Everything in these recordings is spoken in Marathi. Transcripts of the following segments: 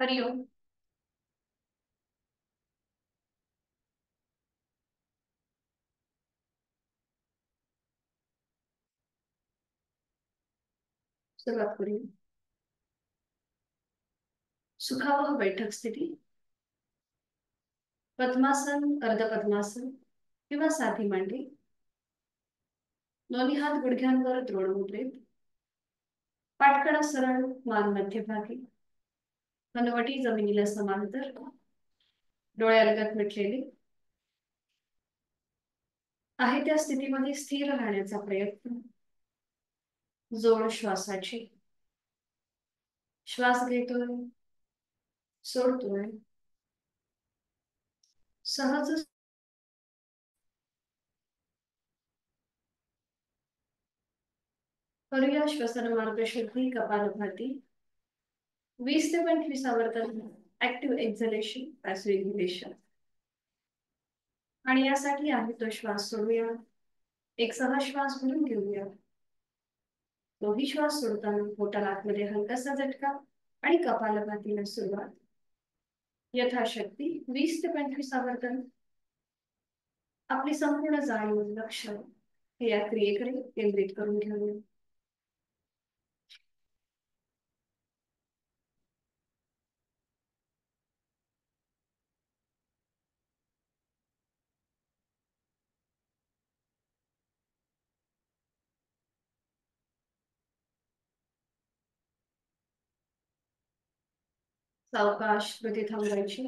हरिओम. सुरुवात करूया. सुखावह बैठक स्थिती. पद्मासन, अर्धपद्मासन किंवा साधी मांडी. दोन्ही हात गुडघ्यांवर द्रोण मुद्रेत. पाठकडा सरळ, मान मध्यभागी. हनुवटी जमिनीला समांतर. डोळे अलगद मिटलेले. आहे त्या स्थितीमध्ये स्थिर राहण्याचा प्रयत्न. जोड श्वासाची. श्वास घेतोय, सोडतोय. सहज करूया श्वसन मार्ग शुद्धी कपालभाती. 20 ते 25 आवर्तन ऍक्टिव्ह एक्झलेशन, पॅसिव्ह इन्हेलेशन. आणि यासाठी आहे तो श्वास सोडूया. एक सहज श्वास भरून घेऊया. तोही श्वास सोडताना पोटाला आतमध्ये हलकासा झटका आणि कपालभातीला सुरुवात. यथाशक्ती 20 ते 25 आवर्तन. आपली संपूर्ण जाणीव, लक्ष हे या क्रियेकडे केंद्रित करून घेऊया. सावकाश गती थांबवायची.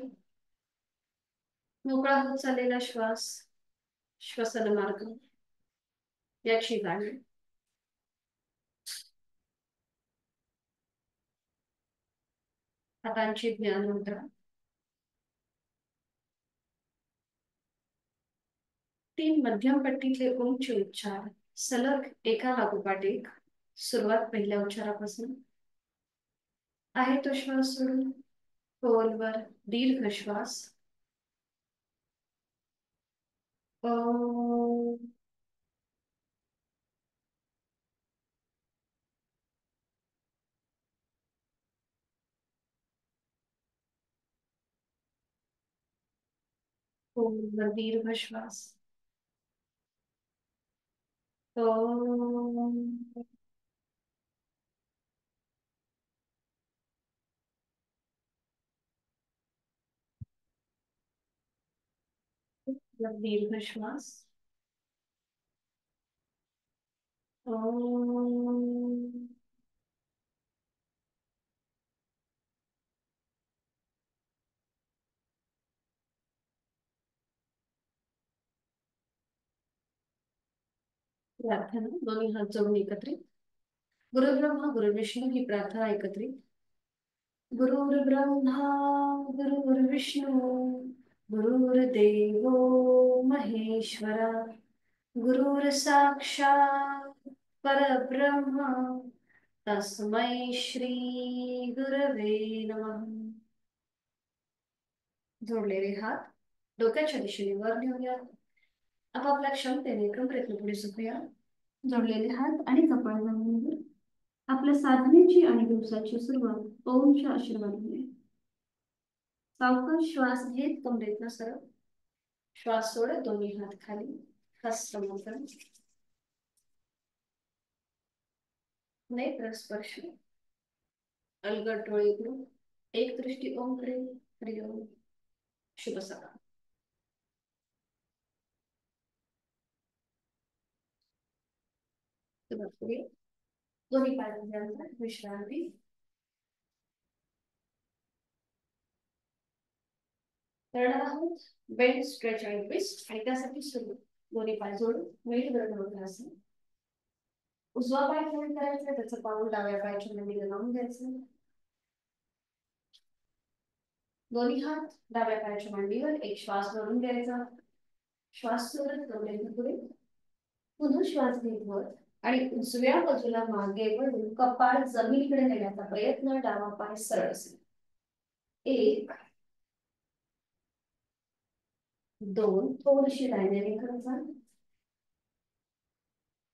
मोकळा होत चाललेला श्वास, श्वसन मार्ग याची जाणीव. हातांची ज्ञान मुद्रा. 3 मध्यम पट्टीतले उंच उच्चार सलग एका लागोपाठ एक. सुरुवात पहिल्या उच्चारापासून. आहे तो श्वास सोडून खोलवर दीर्घ श्वास. ओ. खोलवर दीर्घ श्वास. ओ. दीर्घ श्वास. ओ. प्रार्थना दोन्ही हात जोडून एकत्रित. गुरुब्रह्मा गुरुविष्णू ही प्रार्थना एकत्रित. गुरुर्ब्रह्मा गुरुर्विष्णू गुरुर्देवो महेश्वरा. गुरुर साक्षात परब्रह्म तस्मै श्री गुरवे नमः. जोडलेले हात डोक्याच्या दिशेने वर नेऊया. आपापल्या क्षमतेने कमरेतून पुढे झुकूया. जोडलेले हात आणि कपाळ जमिनीवर. आपल्या साधनेची आणि दिवसाची सुरुवात ओमच्या आशीर्वादाने. सावकाश श्वास घेत कमरेतनं सरळ. श्वास सोडत दोन्ही हात खाली. हस्तमोकरण. नेत्र स्पर्श. अलगद डोळे उघडून एक दृष्टी ओमकडे. हरिओम. शुभ सकाळ. दोन्ही पायांच्या विश्रांती. करणार आहोत बेंड, स्ट्रेच आणि ट्विस्ट. आणि त्यासाठी सुरू दोन्ही पाय जोडून मेरुदंड. उजवा पाय फोल्ड करायचा, त्याचं पाऊल डाव्या पायाच्या नंदीला लावून घ्यायचं. दोन्ही हात डाव्या पायाच्या मांडीवर. एक श्वास भरून घ्यायचा. श्वास सोडत डोळे पुढे. पुन्हा श्वास घेत वर आणि उजव्या बाजूला मागे वळून कपाळ जमिनीकडे नेण्याचा प्रयत्न. डावा पाय सरळ असेल. 1 2 थोडीशी डायनॅमिक करत जा.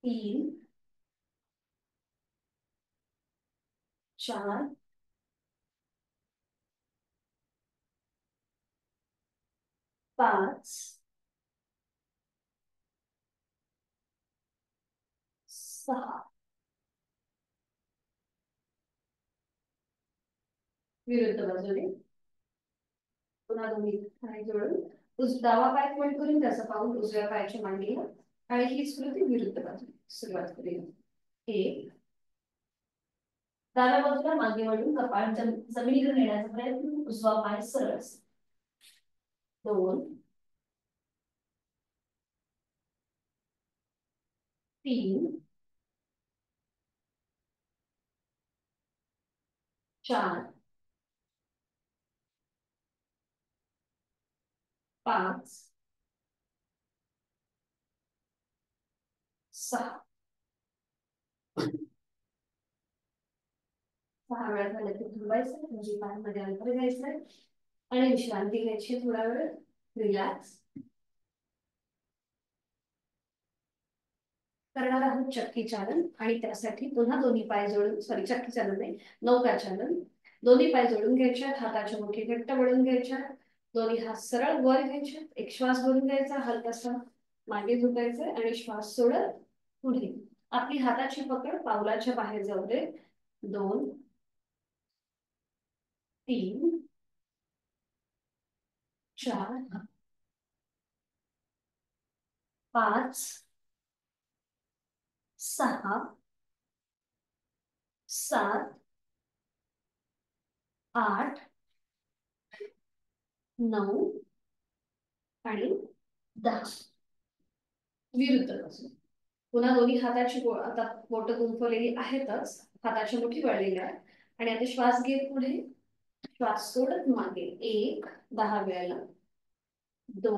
3 4 5 6 विरुद्ध बाजूने पुन्हा दोन्ही पाय जोडून डावा पाय फोल्ड करून त्याचा पाऊल उजव्या पायाच्या मांडीला आणि हीच कृती विरुद्ध बाजूने सुरुवात करूया. 1 डाव्या बाजूला मागे वळून कपाळ जमिनीवर नेण्याचा प्रयत्न उजवा पाय सरळ 2 3 4 5 6 6 वेळा झालं की थांबायचं म्हणजे पायामध्ये अंतर घ्यायचंय आणि विश्रांती घ्यायची थोडा वेळ रिलॅक्स करणार आहोत चक्की चालन आणि त्यासाठी पुन्हा दोन्ही पाय जोडून सॉरी चक्की चालन नाही नौका चालन दोन्ही पाय जोडून घ्यायच्या हाताच्या मुठी घट्ट वळून घ्यायच्या दोन्ही हात सरळ वर घ्यायचे एक श्वास भरून घ्यायचा हलकासा मागे झुकायचं आणि श्वास सोडत पुढे आपली हाताची पकड पावलाच्या बाहेर जाऊ दे 2 3 4 5 6 7 8 9 आणि 10 विरुद्ध बाजू पुन्हा दोन्ही हाताची आता बोट गुंफवलेली आहेतच हाताची मुठी वळलेली आहे आणि आता श्वास घेत पुढे श्वास सोडत मागे 1 10 वेळेला 2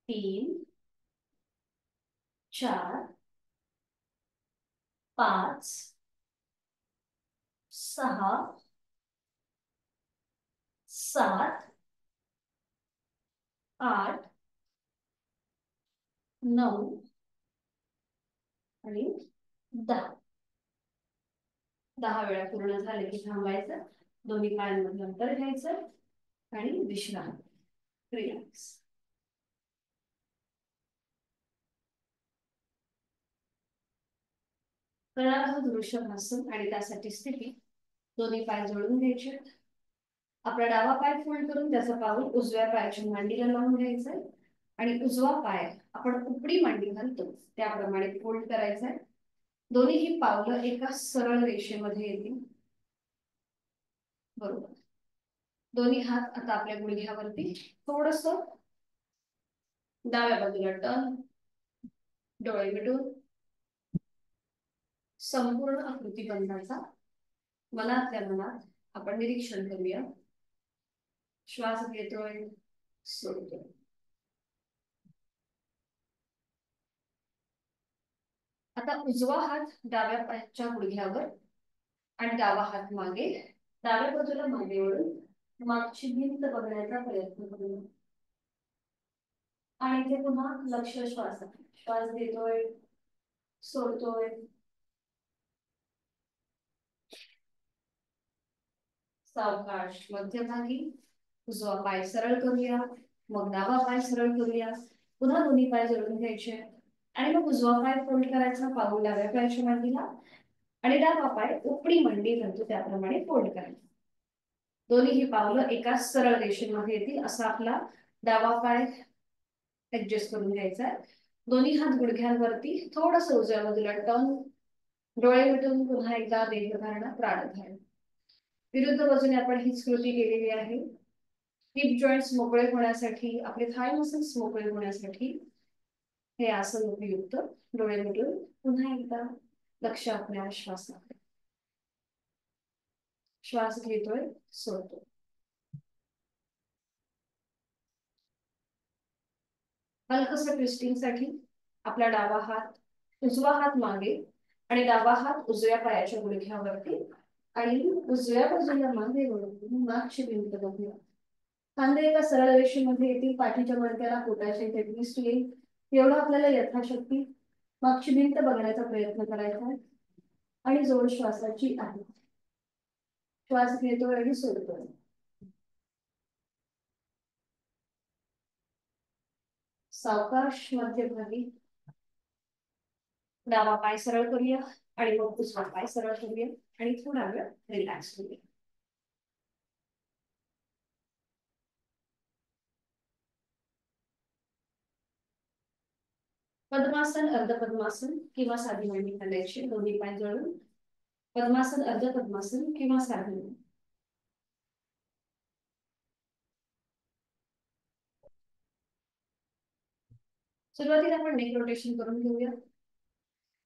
3 4 5 6 7 8 9 आणि 10 10 वेळा पूर्ण झाले की थांबायचं दोन्ही पायांमध्ये अंतर घ्यायचं आणि विश्राम रिलॅक्स करणार आहोत वृषभासन आणि त्यासाठी स्थिती दोन्ही पाय जोडून घ्यायचे आपला डावा पाय फोल्ड करून त्याचा पाऊल उजव्या पायाच्या मांडीला लावून घ्यायचंय आणि उजवा पाय आपण उपडी मांडी घालतो त्याप्रमाणे फोल्ड करायचंय दोन्हीही पावलं एका सरळ रेषेमध्ये येतील बरोबर दोन्ही हात आता आपल्या गुडघ्यावरती थोडस डाव्या बाजूला टर्न डोळे मिटून संपूर्ण आकृती बंधाचा मनातल्या मनात आपण निरीक्षण करूया श्वास घेतोय सोडतोय आता उजवा हात डाव्या पायाच्या गुडघ्यावर आणि डावा हात मागे डाव्या बाजूला मागे वळून मागची भिंत बघण्याचा प्रयत्न करूया आणि इथे पुन्हा लक्ष श्वास श्वास घेतोय सोडतोय सावकाश मध्यभागी उजवा पाय सरळ करूया मग डावा पाय सरळ करूया पुन्हा दोन्ही पाय जोडून घ्यायचे आणि मग उजवा पाय फोल्ड करायचा पाऊल डाव्या पायाच्या मांडीला आणि डावा पाय उपडी मांडी घालतो त्याप्रमाणे फोल्ड करायचा दोन्ही पावलं एका सरळ रेषेमध्ये येतील असा आपला डावा पाय ऍडजस्ट करून घ्यायचा दोन्ही हात गुडघ्यांवरती थोडस उजव्या बाजूला टर्न डोळे मिटून पुन्हा एकदा दीर्घधारणा प्राणायाम विरुद्ध बाजूने आपण हीच कृती केलेली आहे हिप जॉईंट्स मोकळे होण्यासाठी आपले थाय मसल्स मोकळे होण्यासाठी हे आसन उपयुक्त डोळे मिटून पुन्हा एकदा लक्ष आपल्या श्वासाकडे श्वास घेतोय सोडतोय हलकस ट्विस्टिंग साठी आपला डावा हात उजवा हात मागे आणि डावा हात उजव्या पायाच्या गुडघ्यावरती आणि उजव्या बाजूला मागे वळून मागची भिंत बघूया खांदे एका सरळ रेषेमध्ये येतील पाठीच्या मणक्याला पोटाच्या इथे ट्विस्ट येईल एवढं आपल्याला यथाशक्ती मागची भिंत बघण्याचा प्रयत्न करायचा आहे आणि जोड श्वासाची आहे श्वास घेतोय आणि सोडतोय सावकाश मध्यभागी डावा पाय सरळ करूया आणि मग उजवा पाय सरळ करूया आणि थोडा वेळ रिलॅक्स करूया. पद्मासन, अर्ध पद्मासन किंवा साधी मांडी घालायची, दोन्ही पाय जोडून. पद्मासन, अर्ध पद्मासन किंवा साधी मांडी. सुरुवातीला आपण नेक रोटेशन करून घेऊया.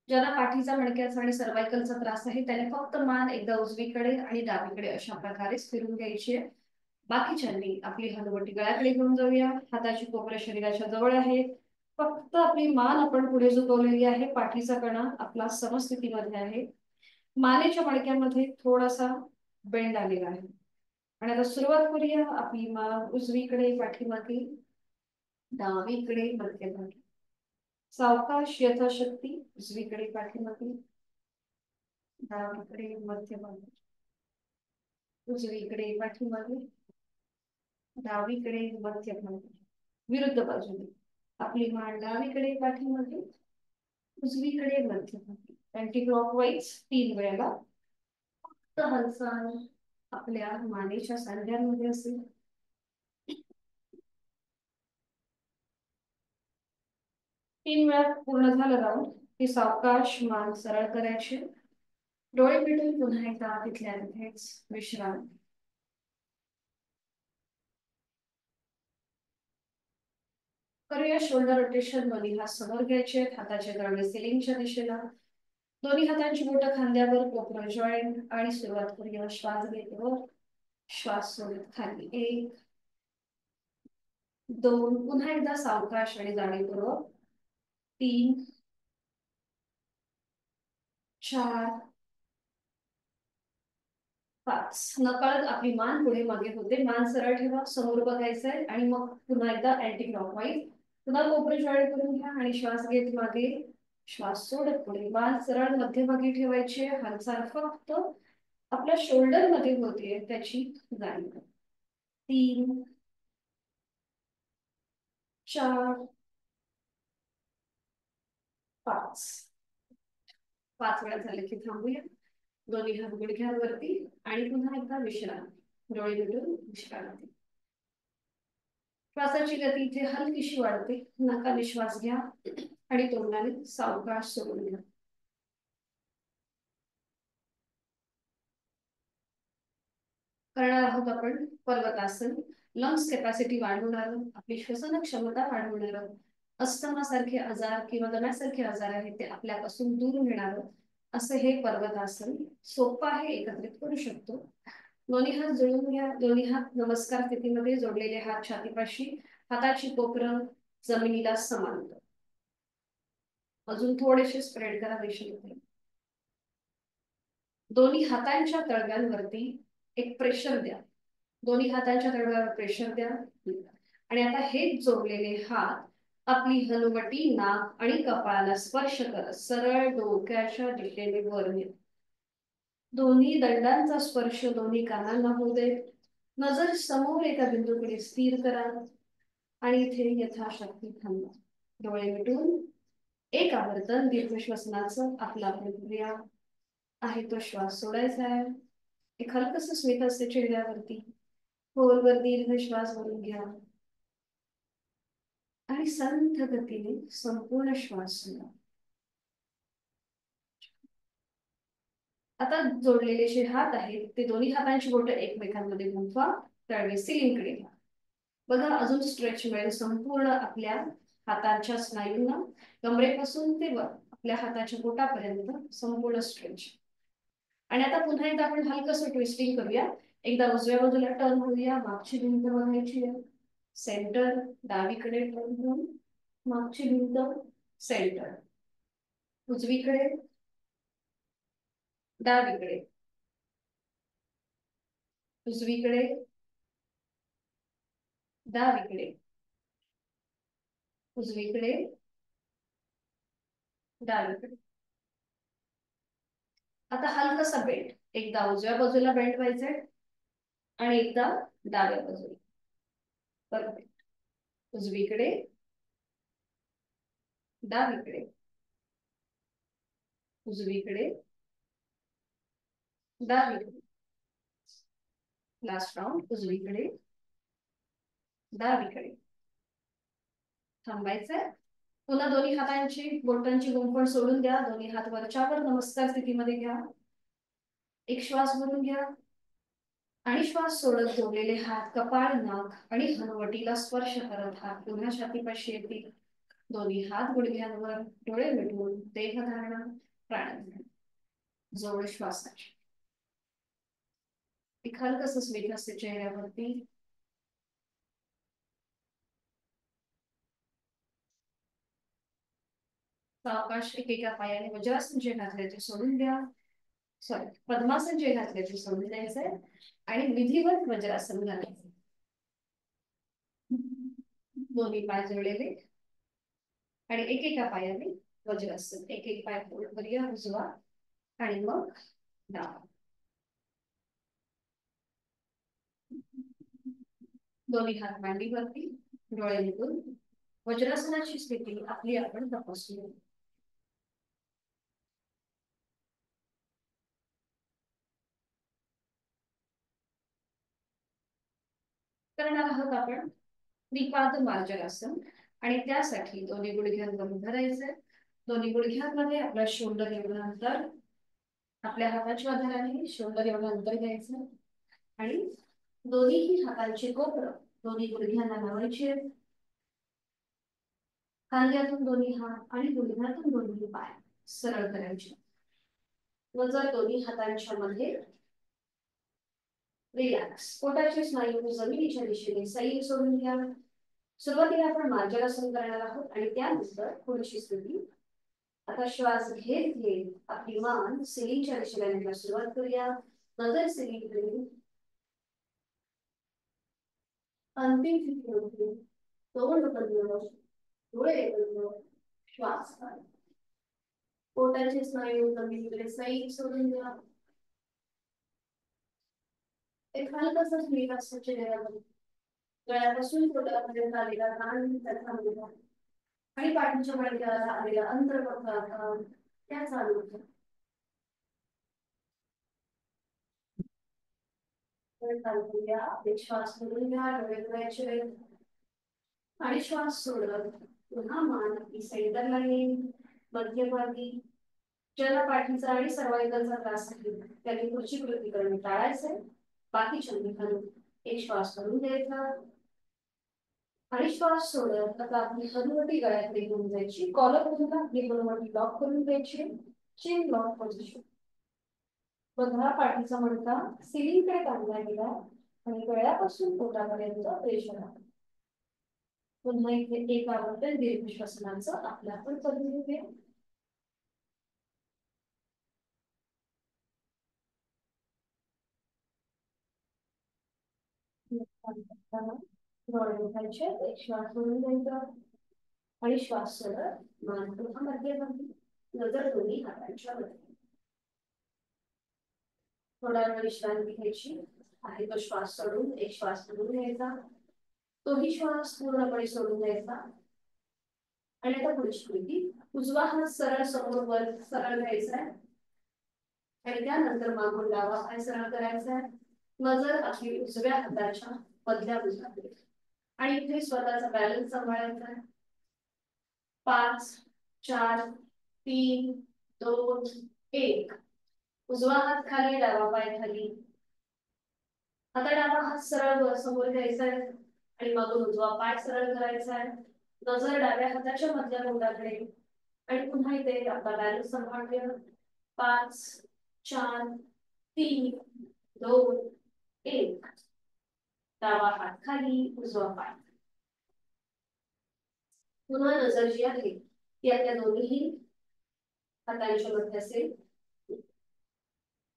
ज्याला पाठीचा, मणक्याचा आणि सर्वायकलचा त्रास आहे त्याने फक्त मान एकदा उजवीकडे आणि डावीकडे अशा प्रकारे फिरून घ्यायची आहे. बाकीच्यांनी आपली हनुवटी गळ्याकडे घेऊन जाऊया. हाताची कोपरे शरीराच्या जवळ आहेत. फक्त आपली मान आपण पुढे झुकवलेली आहे. पाठीचा कणा आपला समस्थितीमध्ये आहे. मानेच्या मणक्यामध्ये थोडासा बेंड आलेला आहे. आणि आता सुरुवात करूया. आपली मान उजवीकडे, पाठीमागे, डावीकडे, मध्यभागी. सावकाश, यथाशक्ती. उजवीकडे, पाठीमागे, डावीकडे, मध्यभागी, उजवीकडे, पाठीमागे, डावीकडे, मध्यभागी. विरुद्ध बाजूने आपली मान डावीकडे, पाठीमागे, उजवीकडे, मध्यभागी. अँटी क्लॉकवाईज 3 वेळेला. फक्त हालचाल आपल्या मानेच्या सांध्यांमध्ये असेल. 3 वेळा पूर्ण झालं राऊंड की सावकाश मान सरळ करायची. डोळे मिटून पुन्हा एकदा तिथल्या तिथेच विश्रांती. करूया शोल्डर रोटेशन. दोन्ही हात समोर घ्यायचे, हाताचे तळवे सिलिंगच्या दिशेला. दोन्ही हातांची बोटं खांद्यावर, कोपरा जॉईंट. आणि सुरुवात करूया. श्वास घेत वर, श्वास सोडत खाली. 1, 2, पुन्हा एकदा सावकाश आणि जाणीवपूर्वक. 3, 4, 5. नकळत आपली मान पुढे मागे होते. मान सरळ ठेवा, समोर बघायचंय आणि मग पुन्हा एकदा अँटी क्लॉकवाईज. पुन्हा कोपरे जॉईंट करून घ्या आणि श्वास घेत मागे, श्वास सोडत पुढे. मान सरळ मध्यभागी ठेवायची. हालचाल फक्त आपल्या शोल्डर मध्ये होते त्याची जाणीव. 3, 4, 5. 5 वेळा झाले की थांबूया. दोन्ही हात गुडघ्यांवरती आणि पुन्हा एकदा विश्रांती. डोळे मिटून विश्रांती. श्वासाची गती इथे हलकीशी वाढते. नाकाने श्वास घ्या आणि तोंडाने सावकाश सोडून घ्या. करणार आहोत आपण पर्वतासन. लंग्स कॅपॅसिटी वाढवणार, आपली श्वसन क्षमता वाढवणार, अस्थमासारखे आजार किंवा दम्यासारखे आजार आहेत ते आपल्यापासून दूर नेणार असं हे पर्वतासन. सोपं आहे, एकत्रित करू शकतो. दोन्ही हात जोडून घ्या. दोन्ही हात नमस्कार स्थितीमध्ये जोडलेले हात छातीपाशी. हाताची कोपरं जमिनीला समांतर. अजून थोडेसे स्प्रेड करा दिशेने. दोन्ही हातांच्या तळव्यांवरती एक प्रेशर द्या. दोन्ही हातांच्या तळव्यावर प्रेशर द्या. आणि आता हे जोडलेले हात आपली हनुवटी, नाक आणि कपाळाला स्पर्श करत सरळ डोक्याच्या दिशेने वर न्या. दोन्ही दंडांचा स्पर्श दोन्ही कानांना होऊ दे. नजर समोर एका बिंदूकडे स्थिर करा आणि इथे यथाशक्ती थांबा. डोळे मिटून एक आवर्तन दीर्घ श्वसनाचं आपला प्रक्रिया आहे तो श्वास सोडायचा आहे. एक हलकस स्मित असते चेहऱ्यावरती. खोलवर दीर्घ श्वास भरून घ्या आणि संथ गतीने संपूर्ण श्वास सोडा. आता जोडलेले जे हात आहेत ते दोन्ही हातांची बोटं एकमेकांमध्ये गुंफवा. तळवे सिलिंगकडे घ्या. बघा अजून स्ट्रेच मिळेल संपूर्ण आपल्या हातांच्या स्नायूंना. कमरेपासून ते वर आपल्या हाताच्या बोटापर्यंत संपूर्ण स्ट्रेच. आणि आता पुन्हा एकदा आपण हलकसं ट्विस्टिंग करूया. एकदा उजव्या बाजूला टर्न होऊया. मागची भिंत बघायची आहे. सेंटर. डावीकडे टर्न होऊन मागची भिंत, सेंटर. उजवीकडे, डावीकडे, उजवीकडे, डावीकडे, उजवीकडे, डावीकडे. आता हलकसा बेंड. एकदा उजव्या बाजूला बेंड व्हायचंय आणि एकदा डाव्या बाजूला. परफेक्ट. उजवीकडे, डावीकडे, उजवीकडे, डावीकडे. लास्ट राउंड, उजवीकडे, डावीकडे. थांबायचंय. पुन्हा दोन्ही हातांची बोटांची गुंफण सोडून द्या. दोन्ही हात वरच्यावर नमस्कार स्थितीमध्ये घ्या. एक श्वास भरून घ्या आणि श्वास सोडत जोडलेले हात कपाळ, नाक आणि हनुवटीला स्पर्श करत हात पुन्हा छातीपाशी येतील. दोन्ही हात गुडघ्यांवर, डोळे मिटून देहधारणा, प्राणायाम, जवळ श्वासाची. एक हलकस स्मित असते चेहऱ्यावरती. सावकाश एकेका पायाने वज्रासन जे घातले ते सोडून द्या. सॉरी, पद्मासन जे घातले ते सोडून द्यायचंय आणि विधिवत वज्रासन घालायचं. दोन्ही पाय जोडलेले आणि एकेका पायाने वज्रासन. एक एक पाय वर या, उजवा आणि मग डावा. दोन्ही हात मांडीवरती, डोळे मिटून वज्रासनाची स्थिती आपली आपण तपासूया. करणार आहोत आपण त्रिपाद मार्जनासन आणि त्यासाठी दोन्ही गुडघ्यांवर धरायचे. दोन्ही गुडघ्यांमध्ये आपला शोल्डर एवढं अंतर, आपल्या हाताच्या आधाराने शोल्डर एवढं अंतर घ्यायचं आणि दोन्ही हातांची कोपरं दोन्ही गुडघ्यांना लावायची. खांद्यातून दोन्ही हात आणि गुडघ्यातून दोन्ही पाय सरळ करायचे. नजर दोन्ही हातांच्या मध्ये रिलॅक्स. पोटाचे स्नायू जमिनीच्या दिशेने सैल सोडून घ्या. सुरुवातीला आपण मार्जनासन करणार आहोत आणि त्यानंतर थोडीशी स्थिती. आता श्वास घेत घेत आपली मान सिलिंगच्या दिशेला नेण्यास सुरुवात करूया. नजर सिलिंगकडे, अंतिम स्थिती. तोंड बंद, डोळे बंद, श्वास काढा. पोटाचे स्नायू जमिनीकडे सैल सोडून द्या. एक हलकासा स्मित असतो चेहऱ्यावर. गळ्यापासून पोटापर्यंत आलेला ताण त्याचा आणि पाठीच्या मणक्याला आलेला अंतर्गत त्या चालू होतो. श्वास भरून घ्या, डोळे उघडायचे आणि श्वास सोडत पुन्हा मान आपली सेंटरला येईल. मध्यभागी ज्याला पाठीचा आणि सर्वायकलचा त्रास आहे त्यांनी पुढची कृती करणे टाळायचे. बाकीच्या ठिकाणी एक श्वास भरून द्यायचा आणि श्वास सोडत आता आपली हनुवटी गळ्याकडे घेऊन जायची. कॉलर मधून आपली हनुवटी लॉक करून द्यायची. Chain lock position. बघा, पाठीचा मणका सिलिंगकडे बांधला गेला आणि गळ्यापासून पोटापर्यंत प्रेशर आहे. पुन्हा इथे एक आवर्तन दीर्घ श्वसनाचं आपलं आपण करून घेऊया. डोळे उघडायचे, एक श्वास भरून द्यायचा आणि श्वास सोडत मान पुन्हा मध्यभागी, नजर दोन्ही हातांच्या मध्ये. थोडा वेळ विश्रांती घ्यायची आहे. तो श्वास सोडून एक श्वास भरून घ्यायचा. तोही श्वास पूर्णपणे सोडून द्यायचा आणि आता पुढची कृती. उजवा हात सरळ समोर वर सरळ घ्यायचा आहे आणि त्यानंतर मागून डावा पाय सरळ करायचा आहे. नजर आपली उजव्या हाताच्या मधल्या भुजाकडे आणि इथे स्वतःचा बॅलन्स सांभाळायचा आहे. 5 4 3 2 1. उजवा हात खाली, डावा पाय खाली. आता डावा हात सरळ वर समोर घ्यायचा आहे आणि मागून उजवा पाय सरळ करायचा आहे. नजर डाव्या हाताच्या मधल्या बोटाकडे आणि पुन्हा इथे आपला बॅलन्स सांभाळूया. 5 4 3 2 1. डावा हात खाली, उजवा पाय. पुन्हा नजर जी आहे ती आपल्या दोन्ही हातांच्या मध्ये असेल.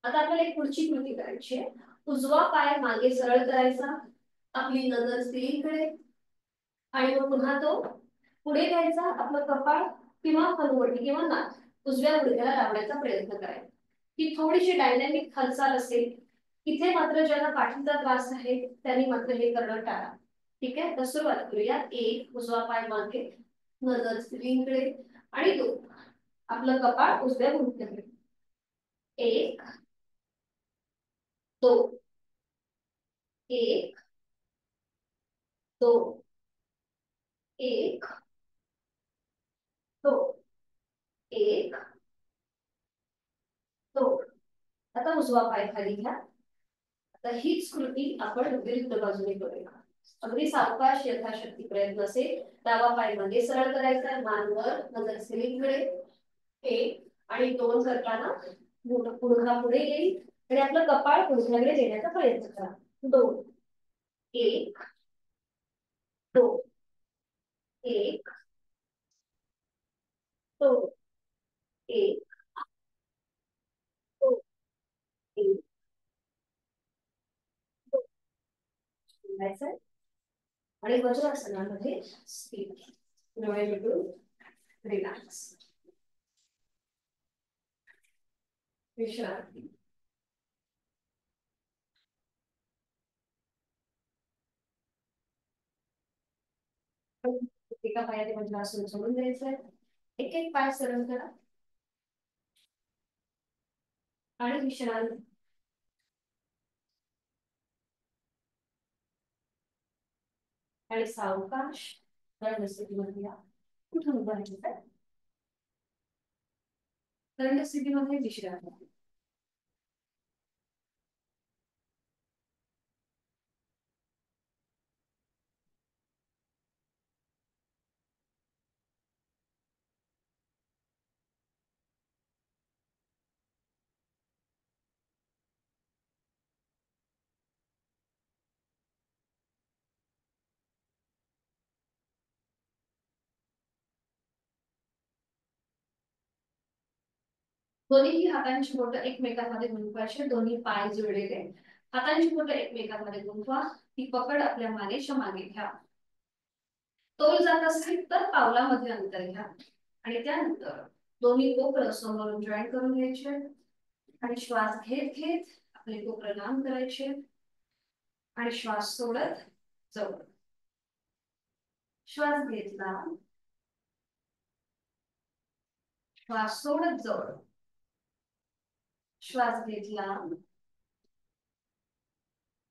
आता आपल्याला एक पुढची कृती करायची आहे. उजवा पाय मागे सरळ करायचा, आपली नजर स्त्रीकडे आणि मग पुन्हा तो पुढे घ्यायचा. आपलं कपाळ किंवा हनुवटी किंवा नाक उजव्या गुडघ्याला लावण्याचा प्रयत्न करायचा. ही थोडीशी डायनॅमिक हालचाल असेल. इथे मात्र ज्यांना पाठीचा त्रास आहे त्यांनी मात्र हे करणं टाळा. ठीक आहे, तर सुरुवात करूया. 1. उजवा पाय मागे, नजर स्त्रीकडे आणि 2. आपलं कपाळ उजव्या गुडघ्याकडे. 1 2 1 2 1 2 1 2. आता उजवा पाय खाली घ्या. आता हीच कृती आपण विरुद्ध बाजूने करूया. अगदी सावकाश यथाशक्ती प्रयत्न असेल. डावा पाय मध्ये सरळ करायचा, मान वर, नजर सिलिंगकडे. 1 आणि 2 करताना गुडघा पुढे येईल आणि आपलं कपाळ गुडघ्याकडे देण्याचा प्रयत्न करा. 2 1 2 1 2 1 2 1 2. आणि वज्रासनामध्ये स्थिर. डोळे मिटून रिलॅक्स. विश्रांती. एका पायाने वज्रासन सोडून द्यायचंय. एक एक पाय सरळ करा आणि विश्रांती. आणि सावकाश दंड स्थितीमध्ये या. कुठून उभं राहायचं? दंड स्थितीमध्ये विश्रांती. दोन्ही हातांची बोटं एकमेकांमध्ये गुंफवायची. दोन्ही पाय जोडलेले. हातांची बोटं एकमेकांमध्ये गुंफवा. ती पकड आपल्या मानेच्या मागे घ्या. तोल जात असेल तर पावलामध्ये अंतर घ्या. आणि त्यानंतर दोन्ही कोपरं समोरून जॉईन करून घ्यायचे. आणि श्वास घेत घेत आपले कोपरं लांब करायचे. आणि श्वास सोडत जवळ. श्वास घेतला, श्वास सोडत जवळ. श्वास घेतला,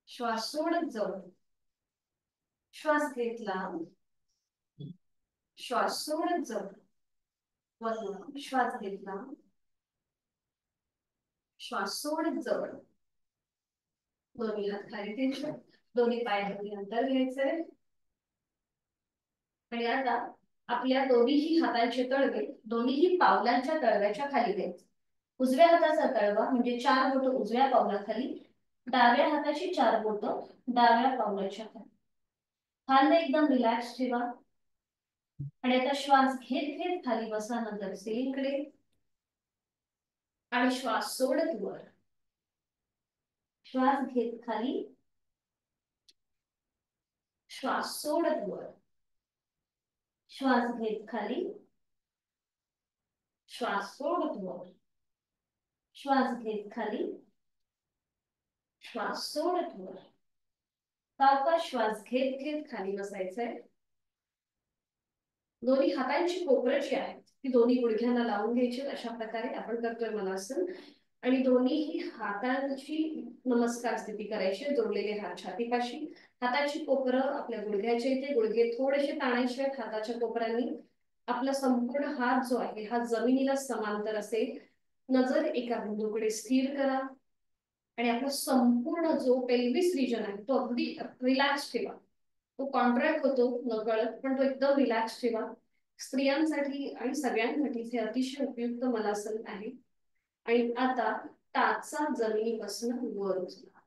श्वास सोडत जवळ. श्वास घेतला, श्वास सोडत जवळ. वरून श्वास घेतला, श्वास सोडत जवळ. दोन्ही हात खाली घ्यायचे. दोन्ही पायामध्ये अंतर घ्यायचंय. आणि आता आपल्या दोन्हीही हातांचे तळवे दोन्हीही पावलांच्या तळव्याच्या खाली द्यायचे. उजव्या हाताचा तळवा म्हणजे 4 बोटं उजव्या पावलाखाली. डाव्या हाताची 4 बोटं डाव्या पावलाच्या खाली. खांदे एकदम रिलॅक्स ठेवा. आणि आता श्वास घेत घेत खाली बसा. नंतर सिलिंगकडे. आणि श्वास सोडत वर. श्वास घेत खाली, श्वास सोडत वर. श्वास घेत खाली, श्वास सोडत वर. श्वास घेत खाली, श्वास सोडत वर. सावकाश श्वास घेत घेत खाली बसायचंय. दोन्ही हातांची कोपरं जी आहेत ती दोन्ही गुडघ्यांना लावून घ्यायची. अशा प्रकारे आपण करतोय मनासन. आणि दोन्हीही हातांची नमस्कार स्थिती करायची. जोडलेले हात छातीपाशी. हाताची कोपरं आपल्या गुडघ्याच्या इथे. गुडघे थोडेसे ताणायचे आहेत हाताच्या कोपऱ्यांनी. आपला संपूर्ण हात जो आहे हा जमिनीला समांतर असेल. नजर एका बिंदूकडे स्थिर करा. आणि आपला संपूर्ण जो पेल्विस रिजन आहे तो अगदी रिलॅक्स ठेवा. तो कॉन्ट्रॅक्ट होतो नकळत, पण तो एकदम रिलॅक्स ठेवा. स्त्रियांसाठी आणि सगळ्यांसाठी हे अतिशय उपयुक्त मनासन आहे. आणि आता टाचा जमिनीपासून वर उचला.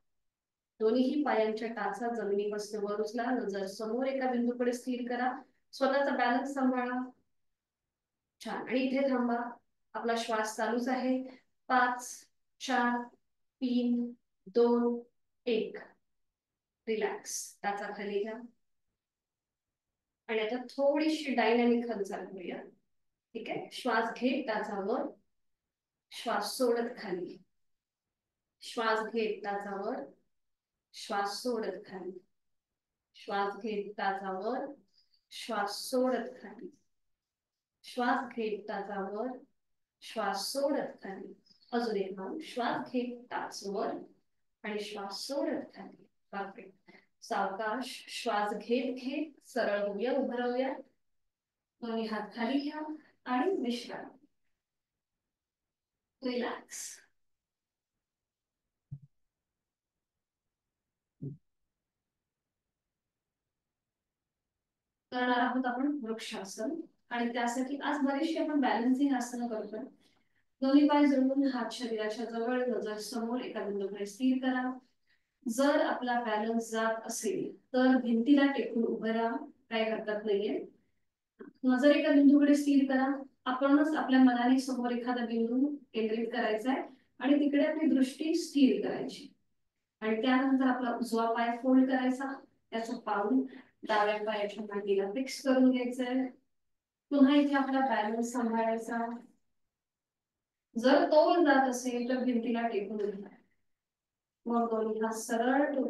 दोन्हीही पायांच्या टाचा जमिनीपासून वर उचला. नजर समोर एका बिंदूकडे स्थिर करा. स्वतःचा बॅलन्स सांभाळा. छान. आणि इथे थांबा. आपला श्वास चालूच आहे. 5 4 3 2 1. रिलॅक्स. टाचा खाली घ्या. आणि आता थोडीशी डायनॅमिक हालचाल करूया. ठीक आहे. श्वास घेत टाचावर, श्वास सोडत खाली. श्वास घेत टाचावर, श्वास सोडत खाली. श्वास घेत टाचावर, श्वास सोडत खाली. श्वास घेत टाचावर, श्वास सोडत खाली. अजून एक राऊंड. श्वास घेत टाचवर आणि श्वास सोडत खाली. बापरे. सावकाश श्वास घेत घेत सरळ होऊया, उभं राहूया. दोन्ही हात खाली घ्या आणि विश्राम. रिलॅक्स. करणार आहोत आपण वृक्षासन. आणि त्यासाठी आज बरीचशी आपण बॅलन्सिंग आसनं करतोय. दोन्ही पाय जोडून हात शरीराच्या जवळ, नजर समोर एका बिंदूकडे स्थिर करा. जर आपला बॅलन्स जात असेल तर भिंतीला टेकून उभं राहा, काही हरकत नाहीये. नजर एका बिंदूकडे स्थिर करा. आपणच आपल्या मनाने समोर एखादा बिंदू केंद्रित करायचा आहे आणि तिकडे आपली दृष्टी स्थिर करायची. आणि त्यानंतर आपला उजवा पाय फोल्ड करायचा, त्याचं पाऊल डाव्या पायाच्या मांडीला फिक्स करून घ्यायचंय. पुन्हा इथे आपला बॅलन्स सांभाळायचा. जर तोल जात असेल तर भिंतीला टेकून घ्या. मग दोन्ही हात सरळ,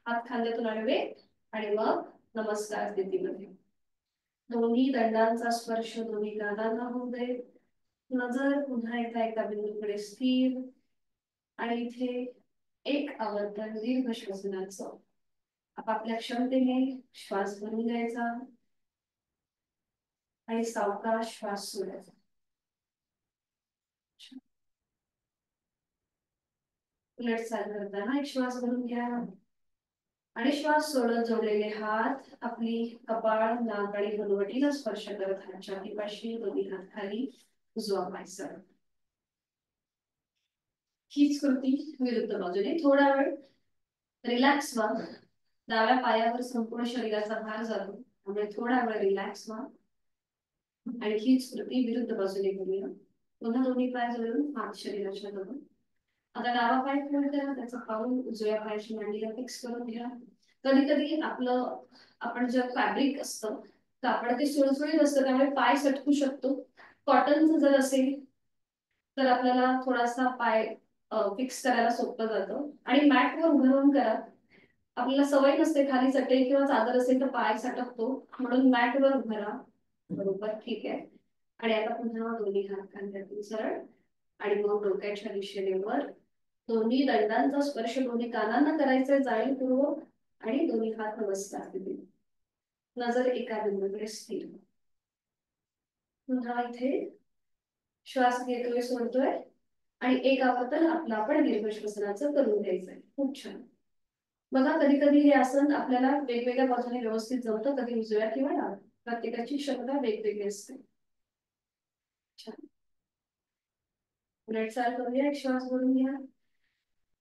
हात खांद्यातून आडवे आणि मग नमस्कार स्थितीमध्ये. दोन्ही दंडांचा स्पर्श दोन्ही कानांना होऊ दे. नजर पुन्हा एकदा एका बिंदूकडे स्थिर. आणि इथे एक आवर्तन दीर्घ श्वसनाचं आपापल्या क्षमतेने श्वास भरून घ्यायचा आणि सावकाश श्वास सोडायचा. उलट चाल करताना एक श्वास भरून घ्या आणि श्वास सोडत जोडलेले हात आपली कपाळ, नाक आणि हनुवटीला स्पर्श करत हात छातीपाशी, दोन्ही हात खाली, उजवा पाय सरळ. हीच कृती विरुद्ध बाजूने. थोडा वेळ रिलॅक्स व्हा. डाव्या पायावर संपूर्ण शरीराचा भार जातो, त्यामुळे थोडा वेळ रिलॅक्स व्हा. आणि हीच कृती विरुद्ध बाजूने करूया. पुन्हा दोन्ही पाय जोडून हात शरीराच्या जवळ. आता डावा पाय फोल्ड करा, त्याचा पाऊल उजव्या पायाची मांडीला फिक्स करून घ्या. कधी कधी आपण जे फॅब्रिक असतं कापड ते सुळसुळीत असतं, त्यामुळे पाय सटकू शकतो. कॉटनचं जर असेल तर आपल्याला थोडासा पाय फिक्स करायला सोपं जातं. आणि मॅटवर उभं राहून करा. आपल्याला सवय नसते, खाली चटई किंवा चादर असेल तर पाय सटकतो, म्हणून मॅटवर उभं राहा. बरोबर, ठीक आहे. आणि आता पुन्हा दोन्ही हात खांद्यातून सरळ आणि मग डोक्याच्या दिशेने वर. दोन्ही दंडांचा स्पर्श दोन्ही कानांना करायचा जाणीवपूर्वक आणि दोन्ही हात नमस्कार स्थितीत. नजर एका बिंदूकडे स्थिर. पुन्हा इथे श्वास घेतोय, सोडतोय आणि एक आवर्तन आपलं आपण दीर्घ श्वसनाचं करून घ्यायचंय. खूप छान. बघा, कधी कधी हे आसन आपल्याला वेगवेगळ्या बाजूने व्यवस्थित जमतं, कधी उजव्या किंवा डाव्या. प्रत्येकाची क्षमता वेगवेगळी असते. छान. उलट चाल करूया. एक श्वास भरून घ्या.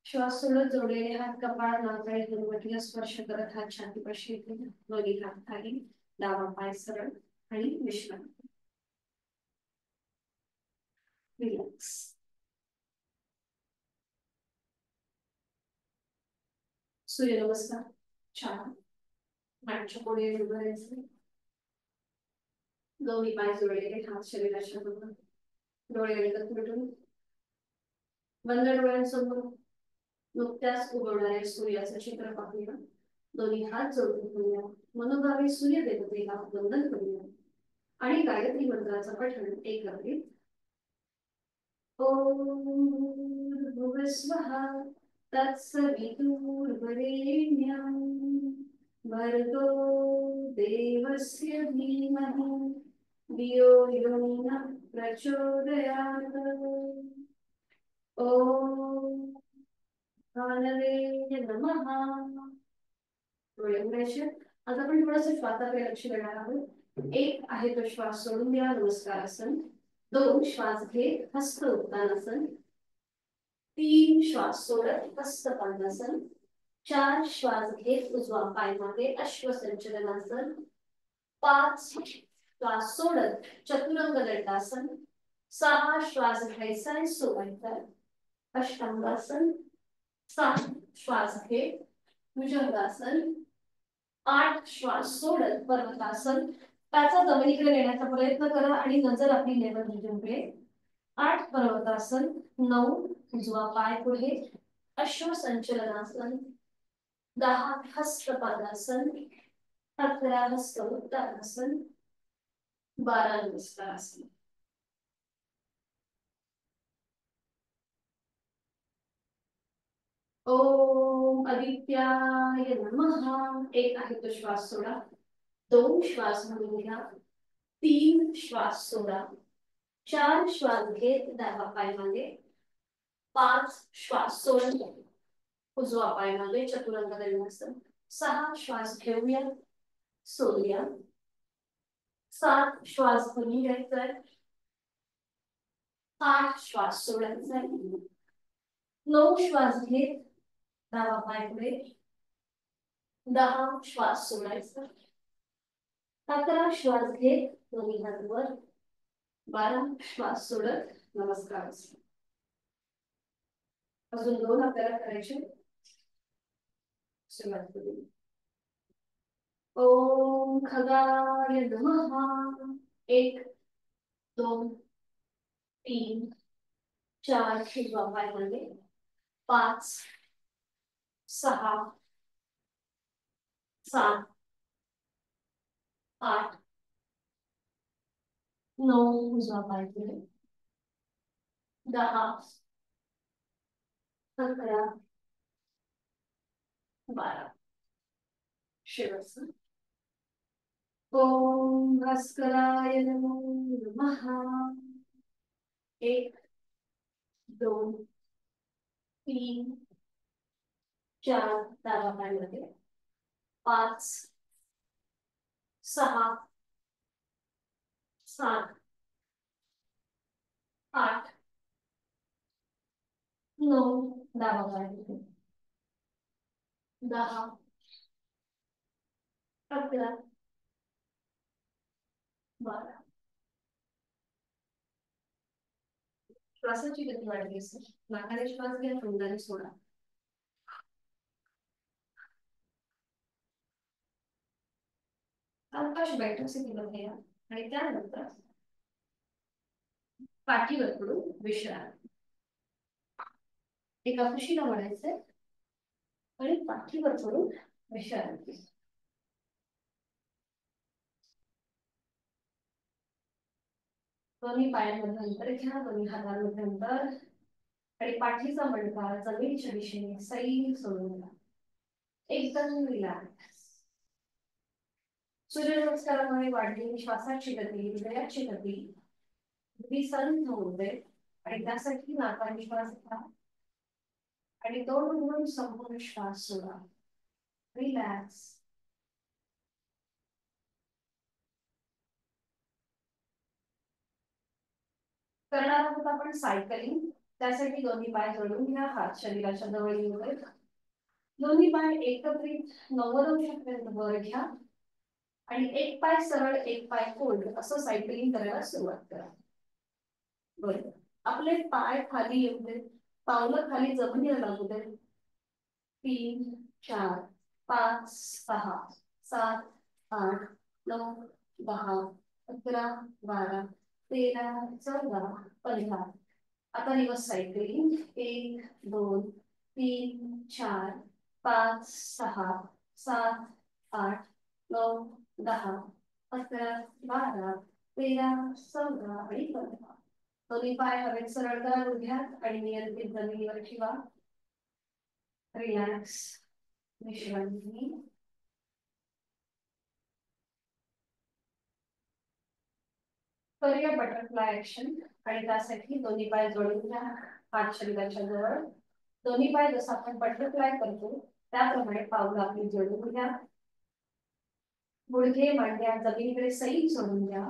श्वास सोडत जोडलेले हात कपाळ, नाक आणि हनुवटीला स्पर्श करत हात छातीपाशी येते. दोन्ही हात खाली, डावा पाय सरळ आणि विश्राम. रिलॅक्स. सूर्यनमस्कार. छान. मॅटच्या पुढे उभं राहायचं. दोन्ही पाय जोडलेले, हात शरीराच्या जवळ. डोळे एकत्र मिटून बंद डोळ्यांसमोर नुकत्याच उगवणाऱ्या सूर्याचं चित्र पाहूया. दोन्ही हात जोडून घेऊया. मनोभावे सूर्य देवतेला वंदन करूया आणि गायत्री मंत्राचं पठण एकत्रित. ओम भुवस्वः तत्सवितुर्वरेण्यं भर्गो देवस्य धीमहि धियो यो नः प्रचोदयात्. ओम भानवे नमः. आता आपण थोडंसं श्वासाकडे लक्ष देणार आहोत. एक आहे तो श्वास सोडून द्या, नमस्कार आसन. 2 श्वास घेत हस्त उत्तानासन. 3 श्वास सोडत हस्त पादासन. 4 श्वास घेत उजवा पाय मागे अश्वसंचलनासन. 5 श्वास सोडत चतुरंग दंडासन. 6 श्वास घ्यायचा सोडायचा अष्टांगासन. 7 श्वास घेत भुजंगासन. 8 श्वास सोडत पर्वतासन. त्याचा जमिनीकडे नेण्याचा प्रयत्न करा आणि नजर आपली लेवल भुजंगकडे. 8 पर्वतासन. 9 उजवा पाय पुढे अश्वसंचलनासन. 10 हस्तपादासन. 11 हस्त उत्तानासन. 12 नमस्कार आसन. ओम आदित्याय नमः. एक आहे तो श्वास सोडा. 2 श्वास म्हणून घ्या. 3 श्वास सोडा. 4 श्वास घेत डावा पाय मागे. 5 श्वास सोडून उजवा पाय मागे चतुरंग दंडासन. 6 श्वास घेऊया. सोडूया. 7 श्वास भरून घ्यायचा. 8 श्वास सोडायचा. 9 श्वास घेत डावा पाय पुढे. 10 श्वास सोडायचा. 11 श्वास घेत दोन्ही हात वर. 12 श्वास सोडत नमस्कार. अजून 2 आपल्याला करायचे. सुरुवात करू. ओम खगाय नमः. 1 2 3 4 उजवा पाय मागे. 5 6 7 8 9 उजवा पाय पुढे. 10 11 12 शेवटचं. ओम भास्कराय नमो नमः. 1 2 3 4 डावा पाय मध्ये. 5 6 7 8 9 डावा पाय मध्ये. 10 11 12. श्वासाची गती वाढली असेल. नाकाने श्वास घ्या. तोंडाने सोडा. आकाश बैठक केलं घ्या. आणि त्यानंतर पाठीवर पडून विश्रांती. एका कुशीला वळायचंय आणि पाठीवर पडून विश्रांती. दोन्ही पायांमध्ये अंतर घ्या. दोन्ही हातांमध्ये अंतर. आणि पाठीचा मणका जमिनीच्या दिशेने सैल सोडून द्या. एकदम रिलॅक्स. सूर्यनमस्कारामध्ये वाढलेली श्वासाची गती, हृदयाची गती संथ होऊ दे. आणि त्यासाठी नाकाने श्वास घ्या आणि तोंडून संपूर्ण श्वास सोडा. रिलॅक्स. करणार आहोत आपण सायकलिंग. त्यासाठी दोन्ही पाय जोडून घ्या. हात शरीराच्या जवळ येऊ देत. दोन्ही पाय एकत्रित 90 अंशापर्यंत वर घ्या. आणि एक पाय सरळ एक पाय फोल्ड असं सायकलिंग करायला सुरुवात करा. बरोबर. आपले पाय खाली येऊ दे. पावलं खाली जमिनीला लागू दे. 3 4 5 6 7 8 9 10 11 12 13 14 15. आता रिवर्स सायकलिंग. 1 2 3 4 5 6 7 8 9 10 11 12 13 14 आणि 15. दोन्ही पाय हवेत सरळ करा. गुडघ्यात आणि नियंत्रित जमिनीवर ठेवा. रिलॅक्स. विश्रांती. करूया बटरफ्लाय ऍक्शन. आणि त्यासाठी दोन्ही पाय जोडून घ्या. हात शरीराच्या जवळ. दोन्ही पाय जसं आपण बटरफ्लाय करतो त्याप्रमाणे पावलं आपली जोडून घ्या. गुडघे मांड्या जमिनीकडे सैल सोडून द्या.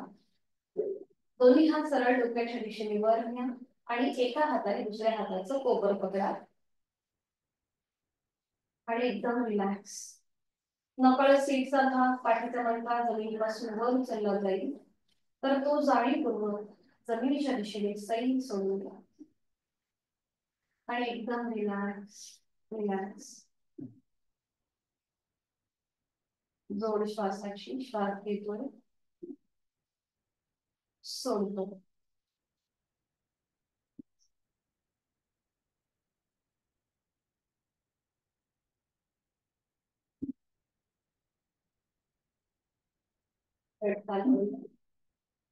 दोन्ही हात सरळ डोक्याच्या दिशेने वर घ्या. आणि एका हाताने दुसऱ्या हाताचं कोपर पकडा. आणि एकदम रिलॅक्स. नकळत सीटचा भाग पाठीचा मणका जमिनीपासून वर उचलला जाईल. तर तो जाणीवपूर्वक जमिनीच्या दिशेने सैल सोडून द्या. आणि एकदम रिलॅक्स. रिलॅक्स. जोड श्वासाची. श्वास घेतोय. सोडतो.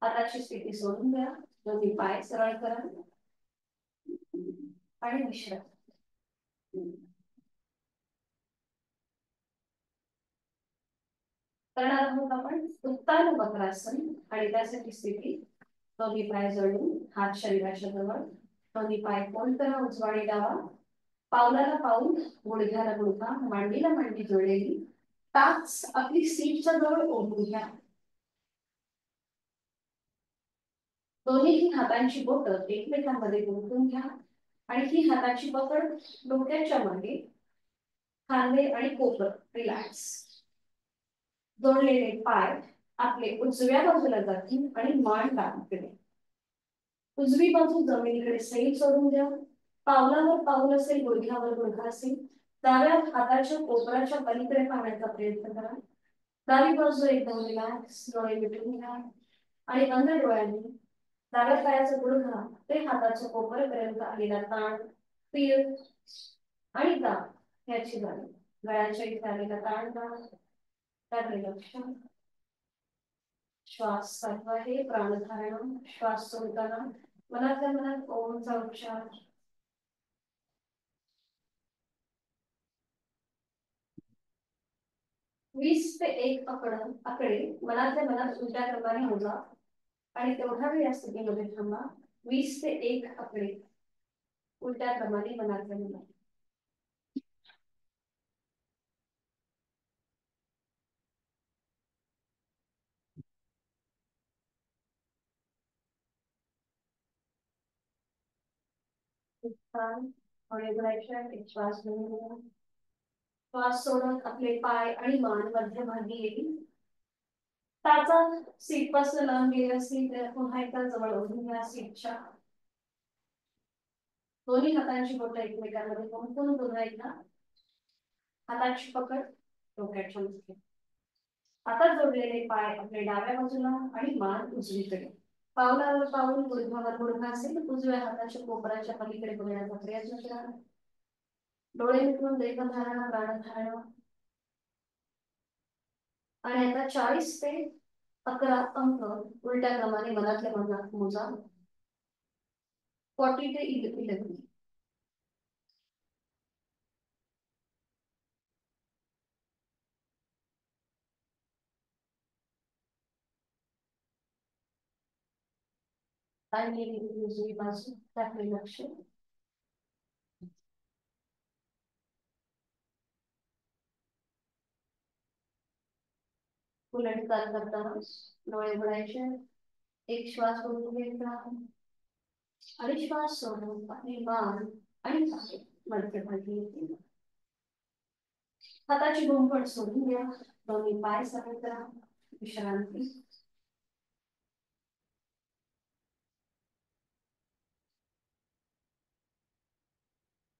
हाताची स्थिती सोडून द्या, दोन्ही पाय सरळ करा आणि विश्रांती. करणार आहोत आपण उत्तान वक्रासन आणि त्यासाठी स्थिती दोन्ही पाय जोडून हात शरीराच्या जवळ, दोन्ही पाय फोल्ड करा उजवा आणि डावा, पावलाला पाऊल, गुडघ्याला गुडघा, मांडीला मांडी जोडलेली, टाच आपली सीटच्या जवळ ओढून घ्या. दोन्ही हातांची बोटं एकमेकांमध्ये गुंतवून घ्या आणि ही हाताची पकड डोक्याच्या मागे, खांदे आणि कोपर रिलॅक्स. जोडलेले पाय आपले उजव्या बाजूला जातील आणि मान डावीकडे. उजवी बाजू जमिनीकडे सैल सोडून द्या. पावलावर पाऊल असेल, गुडघ्यावर गुडघा असेल. डाव्या हाताच्या कोपराच्या पलीकडे पाहण्याचा प्रयत्न करा. डावी बाजू एकदम रिलॅक्स, डोळे मिटून घ्या आणि बंद डोळ्यांनी डाव्या पायाचा गुडघा ते हाताच्या कोपरापर्यंत आलेला ताण, पीळ आणि दाब याची जाणीव. गळ्याच्या इथे आलेला ताण दाब त्याकडे लक्ष. श्वास चालू आहे, प्राणधारण. श्वास सोडताना मनातल्या मनात ओमचा उच्चार. 20 ते 1 आकडे मनातल्या मनात उलट्या क्रमाने मोजा आणि तेवढा वेळ या स्थितीमध्ये थांबा. 20 ते 1 आकडे उलट्या क्रमाने मनातल्या मनात. थोडे घ्यायचे, एक श्वास घेऊन श्वास सोडत आपले पाय आणि मान मध्यभागी येईल. टाचा सीट पासून लांब गेले असतील तर पुन्हा एकदा जवळ ओढून घ्या सीटच्या. दोन्ही हातांची बोटं एकमेकांमध्ये गुंतवून पुन्हा एकदा हाताची पकड डोक्याच्या मध्ये. आता जोडलेले पाय आपले डाव्या बाजूला आणि मान उजवीकडे. पावलावर पाऊल, गुडघ्यावर गुडघा असेल, उजव्या हाताच्या कोपराच्या पलीकडे बघण्याचा प्रयत्न करा. डोळे मिटून देहधारणा, प्राणधारणा. आणि आता 40 ते 11 अंक उलट्या क्रमाने मनातल्या मनात मोजा. 40 ते 11. आणि उजवी बाजू त्याकडे लक्ष. उलट करताना डोळे उघडायचे, एक श्वास ओढून घ्यायचा आणि श्वास सोडून आणि मान आणि पाय मध्यभागी येतील. हाताची गुंफण सोडून द्या, दोन्ही पाय सरळ करा, विश्रांती.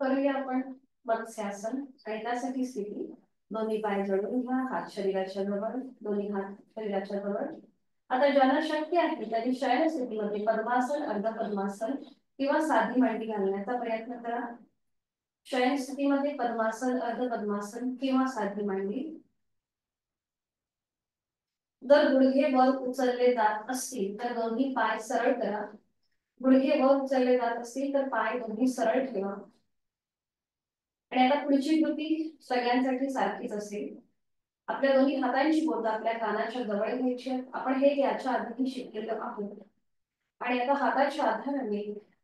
करूया आपण मत्स्यासन आणि त्यासाठी स्थिती दोन्ही पाय जोडून घ्या, हात शरीराच्या जवळ, दोन्ही हात शरीराच्या जवळ. आता ज्यांना शक्य आहे त्यांनी शयन स्थितीमध्ये पद्मासन, अर्ध पद्मासन किंवा साधी मांडी घालण्याचा प्रयत्न करा. शयन स्थितीमध्ये पद्मासन, अर्ध पद्मासन किंवा साधी मांडी. जर गुडघे वर उचलले जात असतील तर दोन्ही पाय सरळ करा. गुडघे वर उचलले जात असतील तर पाय दोन्ही सरळ ठेवा. आणि आता पुढची कृती सगळ्यांसाठी सारखीच असेल. आपल्या दोन्ही हातांची बोटं आपल्या कानाच्या जवळ घ्यायची. आपण हे याच्या आधीही शिकलेलं आहोत. आणि आता हाताच्या आधाराने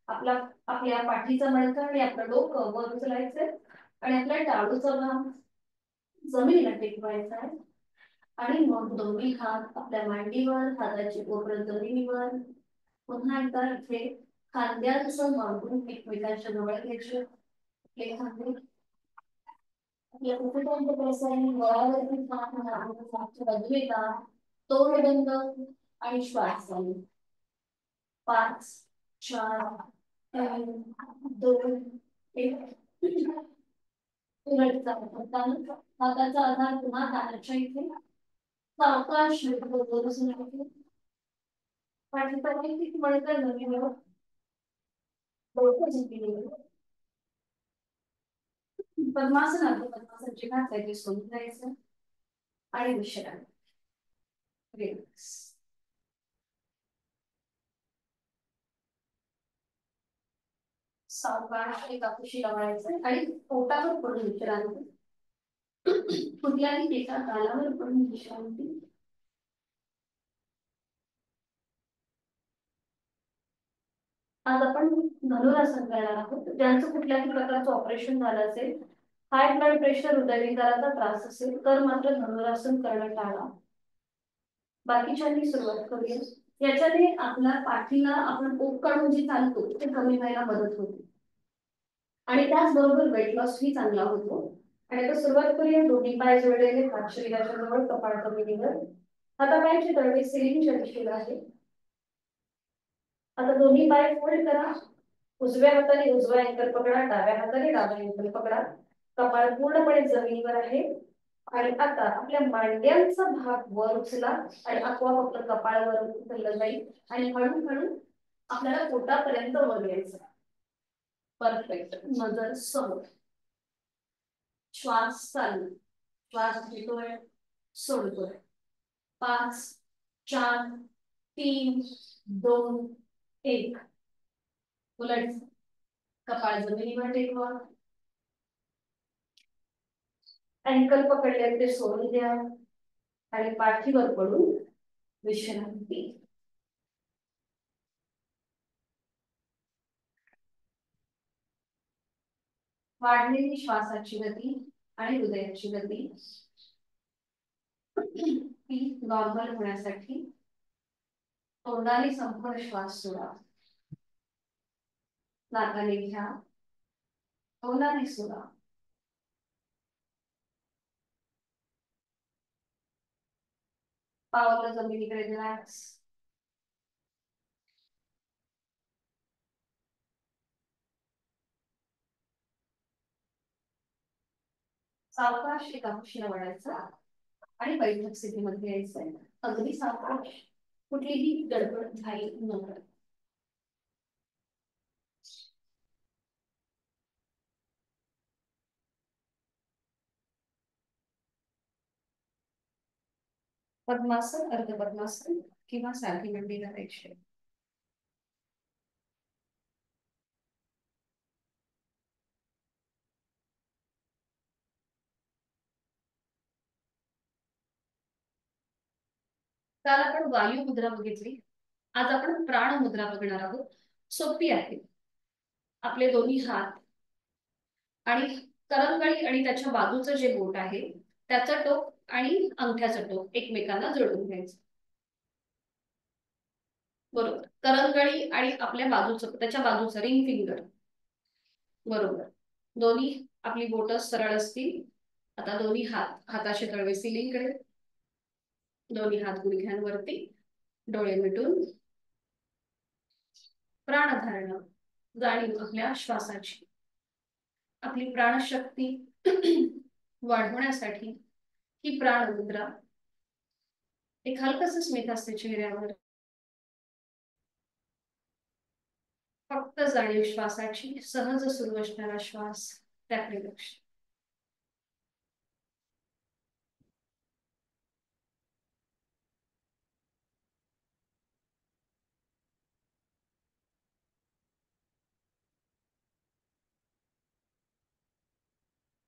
आपल्या पाठीचा मणका आणि आपलं डोकं वर उचलायचंय आणि आपल्या टाळूचा भाग जमिनीला टेकवायचा आहे. आणि मग दोन्ही हात आपल्या मांडीवर, हाताची बोटं जमिनीवर. पुन्हा एकदा इथे खांद्यांचं मागून एकमेकांच्या जवळ घ्यायचे. आपले खांदे आपल्या कुठेपर्यंत पोहोचायला गळ्यावरती मागच्या बाजूला येता. तोंड बंद आणि श्वास चालू. 5, 4, 3, 2, 1. उलट जाताना हाताचा आधार पुन्हा कानाच्या इथे. सावकाश पाठीचा किती मणका जमिनीवर, डोकं झुकलेलं. पद्मासन, अर्ध पद्मासन जे घातलंय ते सोडून द्यायचं आणि विश्रांती. रिलॅक्स. सावकाश एका कुशीला वळायचं आणि पोटावर पडून विश्रांती. कुठल्याही एका तालावर पडून विश्रांती. आज आपण धनुरासन करणार आहोत. ज्यांचं कुठल्याही प्रकारचं ऑपरेशन झालं असेल, हाय ब्लड प्रेशर, हृदयविकाराचा त्रास असेल, तर मात्र धनुरासन करणं टाळा. बाकीच्यांनी सुरुवात करूया. याच्याने आपल्या पाठीला आपण ओक काढून जे चालतो ते कमी व्हायला मदत होते आणि त्याचबरोबर वेट लॉस ही चांगला होतो. आणि आता सुरुवात करूया. दोन्ही पाय जोडलेले, हात शरीराच्या जवळ, कपाळ जमिनीवर, हातापायाची तळवे सिलिंगच्या दिशेला आहे. आता दोन्ही पाय फोल्ड करा. उजव्या हाताने उजवा अँकल पकडा, डाव्या हाताने डावा अँकल पकडा. कपाळ पूर्णपणे जमिनीवर आहे. आणि आता आपल्या मांड्यांचा भाग वर उचला आणि आपोआप आपलं कपाळ वर उचललं जाईल आणि हळूहळू आपल्याला पोटापर्यंत वर यायचं. परफेक्ट. नजर समोर. श्वास चालू. श्वास घेतोय, सोडतोय. 5, 4, 3, 2, 1. उलट. कपाळ जमिनीवर टेकवा. अँकल पकडले ते सोडून द्या आणि पाठीवर पडून विश्रांती. वाढलेली श्वासाची गती आणि हृदयाची गती ती नॉर्मल होण्यासाठी तोंडाने संपूर्ण श्वास सोडा. नाकाने घ्या, तोंडाने सोडा. पावलं जमिनीकडे रिलॅक्स. सावकाश एका कुशीला वळायचा आणि बैठक स्थितीमध्ये यायचंय. अगदी सावकाश, कुठलीही गडबड घाई न करता. पद्मासन, अर्ध पद्मासन किंवा सारखी मंडी करायची. काल आपण वायू मुद्रा बघितली. आज आपण प्राण मुद्रा बघणार आहोत. सोपी आहे. आपले दोन्ही हात आणि करंगळी आणि त्याच्या बाजूचं जे बोट आहे त्याचं टोक आणि अंगठ्याचं टोक एकमेकांना जोडून घ्यायचं. बरोबर. करंगळी आणि आपल्या बाजूचं, त्याच्या बाजूचं रिंग फिंगर. बरोबर. दोन्ही आपली बोट सरळ असतील. आता दोन्ही हात, हाताचे तळवे सिलिंगकडे, दोन्ही हात गुडघ्यांवरती, डोळे मिटून प्राणधारणा, जाणीव आपल्या श्वासाची. आपली प्राणशक्ती वाढवण्यासाठी ही प्राण मुद्रा. एक हलकस स्मित असते चेहऱ्यावर. फक्त जाणीव श्वासाची, सहज सुरू असणारा श्वास त्याकडे लक्ष.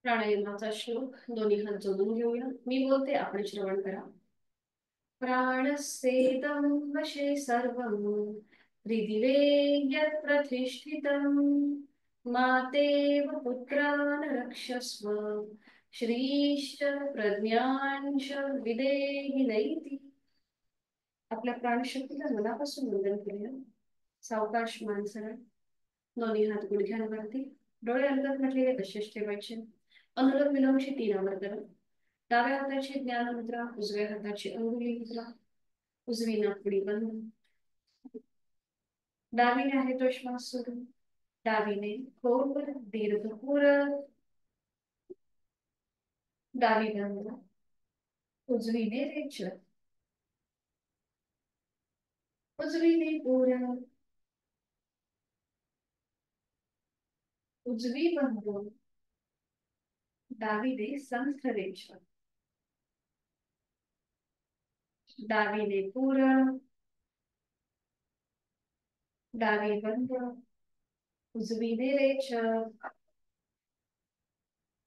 प्राणायामाचा श्लोक दोन्ही हात जोडून घेऊया. मी बोलते, आपण श्रवण करा. प्राणस्येदं वशे सर्वं हृदिवे यत् प्रतिष्ठितं मातेव पुत्रान् रक्षस्व श्रीश्च प्रज्ञांच विदेहि नैति. आपल्या प्राणशक्तीला मनापासून वंदन करूया. सावकाश मान सरळ, दोन्ही हात गुडघ्यांवरती, डोळे अलगद म्हटलेले तसेच ठेवायचे. अनुलोम विलोमची 3 आवर्तन. डाव्या हाताची ज्ञान मुद्रा, उजव्या हाताची अंगुली मुद्रा, उजवी नाकपुडी बंद. डावीने आहे तो श्वास सुरू. डावीने खोल दीर्घ पूरक. डावी बंद. उजवीने रेचक. उजवीने पूरक. उजवी बंद. डावीने संथ रेचक. डावीने पूरक. डावी बंद. उजवीने रेचक,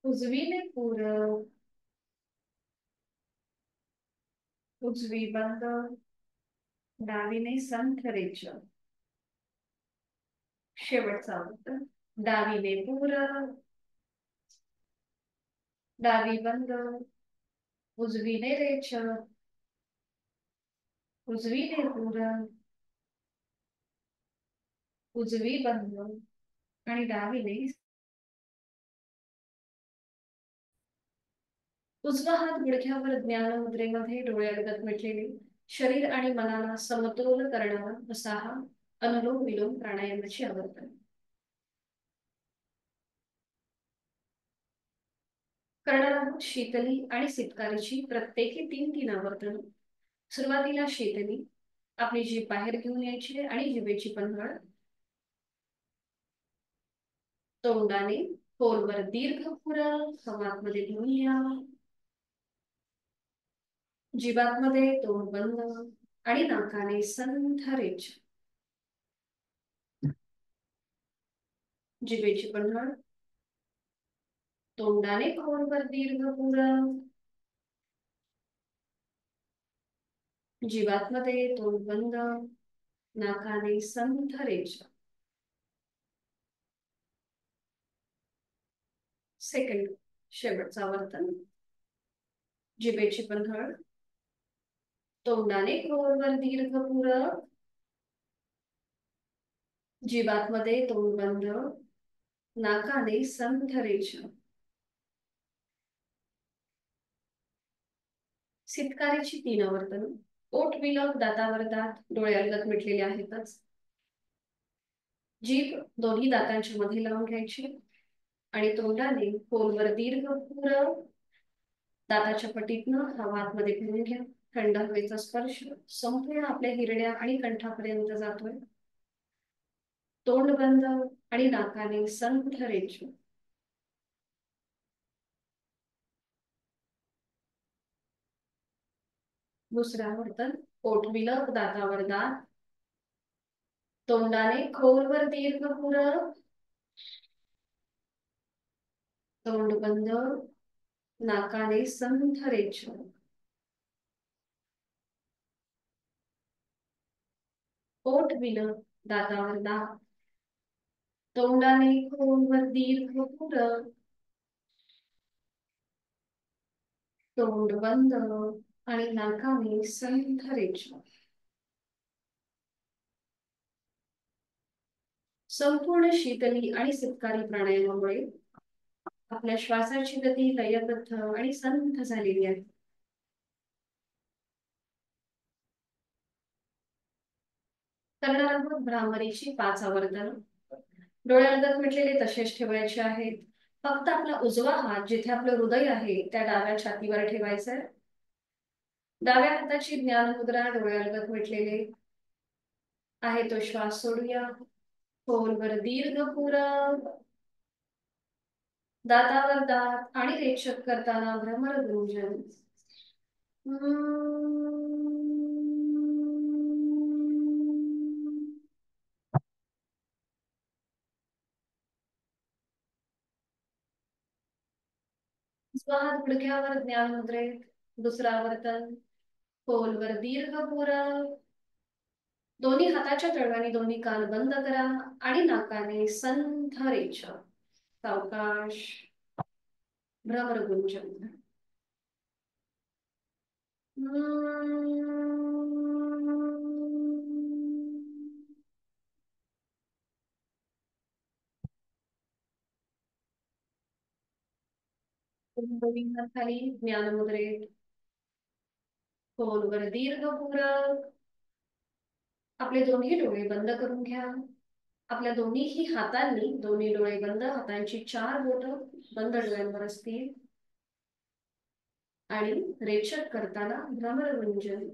उजवीने पूरक, उजवी बंद, डावीने संथ रेचक. शेवटचा उत्तर. डावीने पूरक, डावी बंद, उजवीने रेचक, उजवीने पूरक, उजवी बंद आणि डावीने. उजवा हात गुडघ्यावर ज्ञान मुद्रेमध्ये डोळ्यालगत मिटलेले, शरीर आणि मनाला समतोल करणारा असा हा अनुलोम विलोम प्राणायामाची आवर्तन. करणार आहोत शीतली आणि सितकारीची प्रत्येकी 3-3 आवर्तन. सुरुवातीला शीतली. आपली जीभ बाहेर घेऊन यायची आणि जिभेची पंधळ तोंडाने खोलवर दीर्घ पुरत हवामध्ये घेऊन या. जिभातमध्ये तोंड बंद आणि नाकाने संथ रेच. जिभेची पंधळ तोंडाने खोलवर दीर्घ पुरत. जिभातमध्ये तोंड बंद नाकाने संथ रेच. सेकंड शेवटचा आवर्तन. जिभेची पंधळ तोंडाने खोलवर दीर्घ पुरत. जिभातमध्ये तोंड बंद नाकाने संथ रेच. सितकारीची 3 आवर्तन. ओठ विलग, दातावर दात, डोळ्यालगत मिटलेले आहेतच. जीभ दोन्ही दातांच्या मध्ये लावून घ्यायची आणि तोंडाने खोलवर दीर्घ पुरत दाताच्या पटीतनं हवा आतमध्ये फिरून घ्या. थंड हवेचा स्पर्श संपूर्ण आपल्या हिरड्या आणि कंठापर्यंत जातोय. तोंड बंद आणि नाकाने संथ रेच. दुसरं आवर्तन. ओठ विलग, दातावर दात, तोंडाने खोलवर दीर्घ पुरत, तोंड बंद नाकाने संथ रेच. ओठ विलग, दातावर दात, तोंडाने खोलवर दीर्घ पुरत, तोंड बंद आणि नाकाने संथ रेच. संपूर्ण शीतली आणि सितकारी प्राणायामामुळे आपल्या श्वासाची गती लयबद्ध आणि संथ झालेली आहे. करणार आहोत भ्रामरीची 5 आवर्तन. डोळ्यालगत मिटलेले तसेच ठेवायचे आहेत. फक्त आपला उजवा हात जिथे आपलं हृदय आहे त्या डाव्या छातीवर ठेवायचा आहे. डाव्या हाताची ज्ञान मुद्रा डोळ्यालगत मिटलेले आहे तो श्वास सोडूया. खोलवर दीर्घ पुरत, दातावर दात आणि रेचक करताना भ्रमर गुंजन. हात गुडघ्यावर ज्ञान मुद्रेत. दुसरा आवर्तन. खोलवर दीर्घ पुरत. दोन्ही हाताच्या तळव्याने दोन्ही कान बंद करा आणि नाकाने संथ रेच. सावकाश भ्रमर गुंजन. खाली ज्ञान मुद्रेत. खोलवर दीर्घ पुरत. आपले दोन्ही डोळे बंद करून घ्या. आपल्या दोन्हीही हातांनी दोन्ही डोळे बंद, हातांची 4 बोट बंद डोळ्यांवर असतील आणि रेचक करताना भ्रमर गुंजन.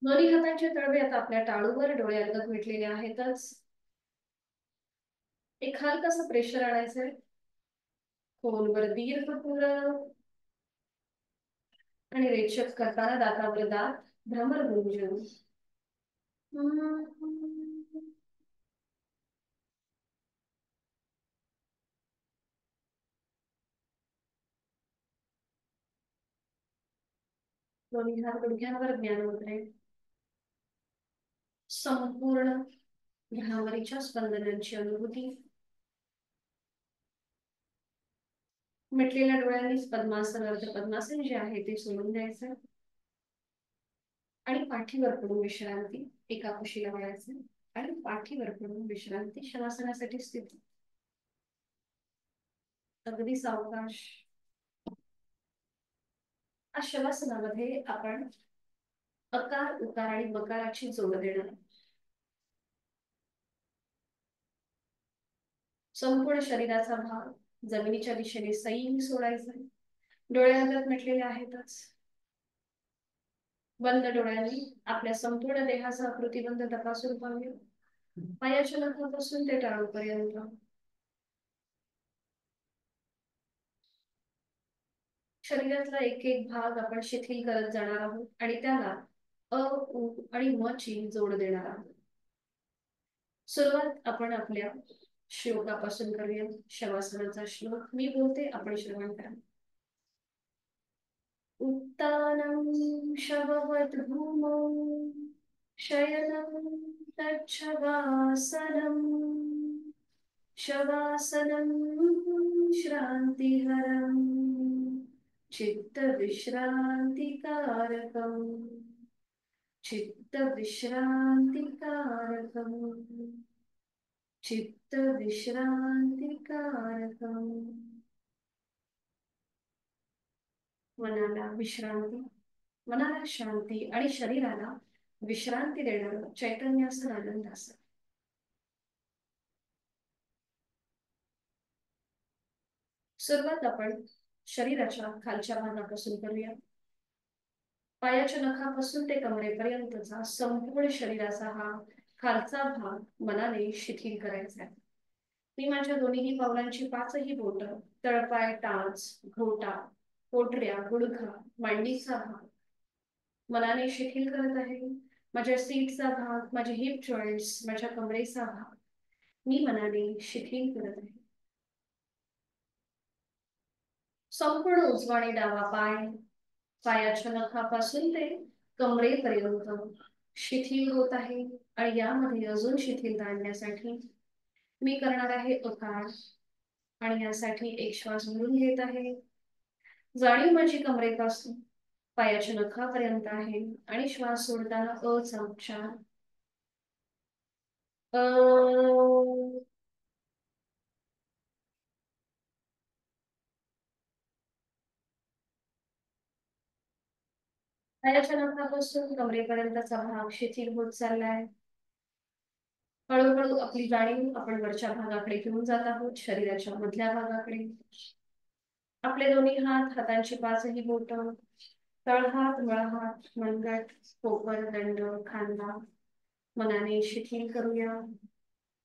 दोन्ही हातांचे तळवे आता आपल्या टाळूवर डोळ्यालगत मिटलेले आहेतच. एक हलकसं प्रेशर आणायचंय. खोलवर दीर्घ पुरत. आणि रेचक करताना दातावर दात भ्रमर गुंजन. दोन्ही हात गुडघ्यांवर ज्ञानमुद्रे. संपूर्ण भ्रामरीच्या स्पंदनांची अनुभूती. मिटलेल्या डोळ्यांनीच पद्मासन अर्ध पद्मासन जे आहे ते सोडून द्यायचं आणि पाठीवर पडून विश्रांती. एका कुशीला वळायचं आणि पाठीवर पडून विश्रांती. शवासनासाठी स्थिती अगदी सावकाश. या शवासनामध्ये आपण अकार उकार आणि बकाराची जोड देणार. संपूर्ण शरीराचा भाग जमिनीच्या दिशेने सैल सोडायचा. डोळे अगत मिटलेले आहेतच. बंद डोळ्यांनी आपल्या संपूर्ण देहाचा प्रतिबंध तपासून पाहूया. पायाच्या नखापासून ते टाळूपर्यंत. शरीरातला एक एक भाग आपण शिथिल करत जाणार आहोत आणि त्याला अ उ आणि म ची जोड देणार आहोत. सुरुवात आपण आपल्या श्लोकापासून करूया. शवासनाचा श्लोक मी बोलते, आपण श्रवण करा. उत्तानं शववत् भूमौ शयनं तच्छवासनं शवासनं श्रान्तिहरं चित्तविश्रान्तिकारकम् चित्तविश्रान्तिकारकम् चित्तविश्रान्तिकारकम्. मनाला विश्रांती, मनाला शांती आणि शरीराला विश्रांती देणारं चैतन्यासन आनंदासन. सुरुवात आपण शरीराच्या खालच्या भागापासून करूया. पायाच्या नखापासून ते कमरेपर्यंतचा संपूर्ण शरीराचा हा खालचा भाग मनाने शिथिल करायचा आहे. मी माझ्या दोन्ही पावलांची पाचही बोट, तळपाय, टाच, घोटा, पोटऱ्या, गुडघा, मांडीचा भाग मनाने शिथिल करत आहे. माझ्या सीटचा भाग, माझे हिप जॉईंट्स, माझ्या कमरेचा भाग मी मनाने शिथिल करत आहे. संपूर्ण उजवा आणि डावा पाय पायाच्या नखापासून ते कमरेपर्यंत शिथिल होत आहे आणि यामध्ये अजून शिथिलता आणण्यासाठी मी करणार आहे अकार आणि यासाठी एक श्वास भरून घेत आहे. जाणीव माझी कमरेपासून पायाच्या नखापर्यंत आहे आणि श्वास सोडताना अचा उच्चार. पायाच्या नखापासून कमरेपर्यंतचा भाग शिथिल होत चाललाय. हळूहळू आपली जाणीव आपण वरच्या भागाकडे घेऊन जात आहोत, शरीराच्या मधल्या भागाकडे. आपले दोन्ही हात, हातांची पाचही बोट, तळहात, मळहात, मनगट, कोपर, दंड, खांदा मनाने शिथिल करूया.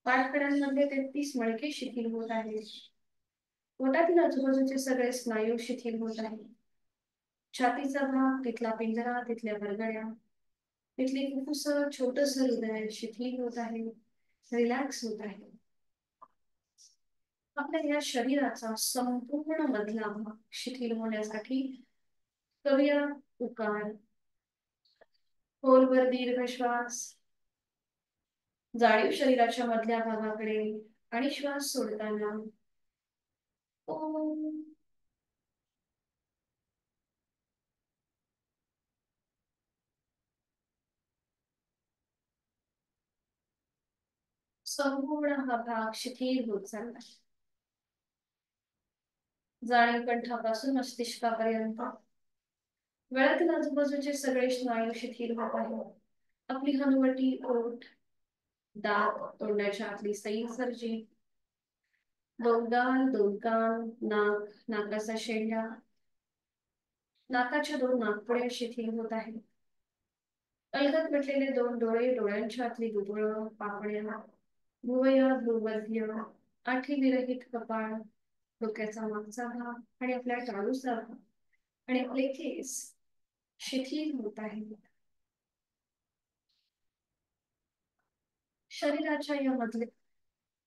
पाठकड्यांमध्ये 33 मणके शिथिल होत आहेत. पोटातील आजूबाजूचे सगळे स्नायू शिथिल होत आहेत. छातीचा भाग, तिथला पिंजरा, तिथल्या बरगड्या, तिथली फुफ्फुस, छोटस हृदय शिथिल होत आहे, रिलॅक्स होत आहे. आपल्या या शरीराचा संपूर्ण मधला भाग शिथिल होण्यासाठी करूया उकार. खोलवर दीर्घ श्वास. जाणीव शरीराच्या मधल्या भागाकडे आणि श्वास सोडताना ओम. संपूर्ण हा भाग शिथिल होत चालला. जाणीव कंठापासून मस्तिष्कापर्यंत. गळ्यातील आजूबाजूचे सगळे स्नायू शिथिल होत आहे. आपली हनुवटी, ओठ, दात, तोंडाच्या आतली सैल सर्जी, दोन गाल, दोन कान, नाक, नाकाचा शेंडा, नाकाच्या दोन नाकपुड्या शिथिल होत आहेत. अलगद मिटलेले दोन डोळे, डोळ्यांच्या आतली बुबुळ, पापण्या, भुवया, भूमध्य, आठी विरहित कपाळ, डोक्याचा मागचा भाग आणि आपल्या टाळूचा भाग आणि आपले केस शिथिल होत आहे. शरीराच्या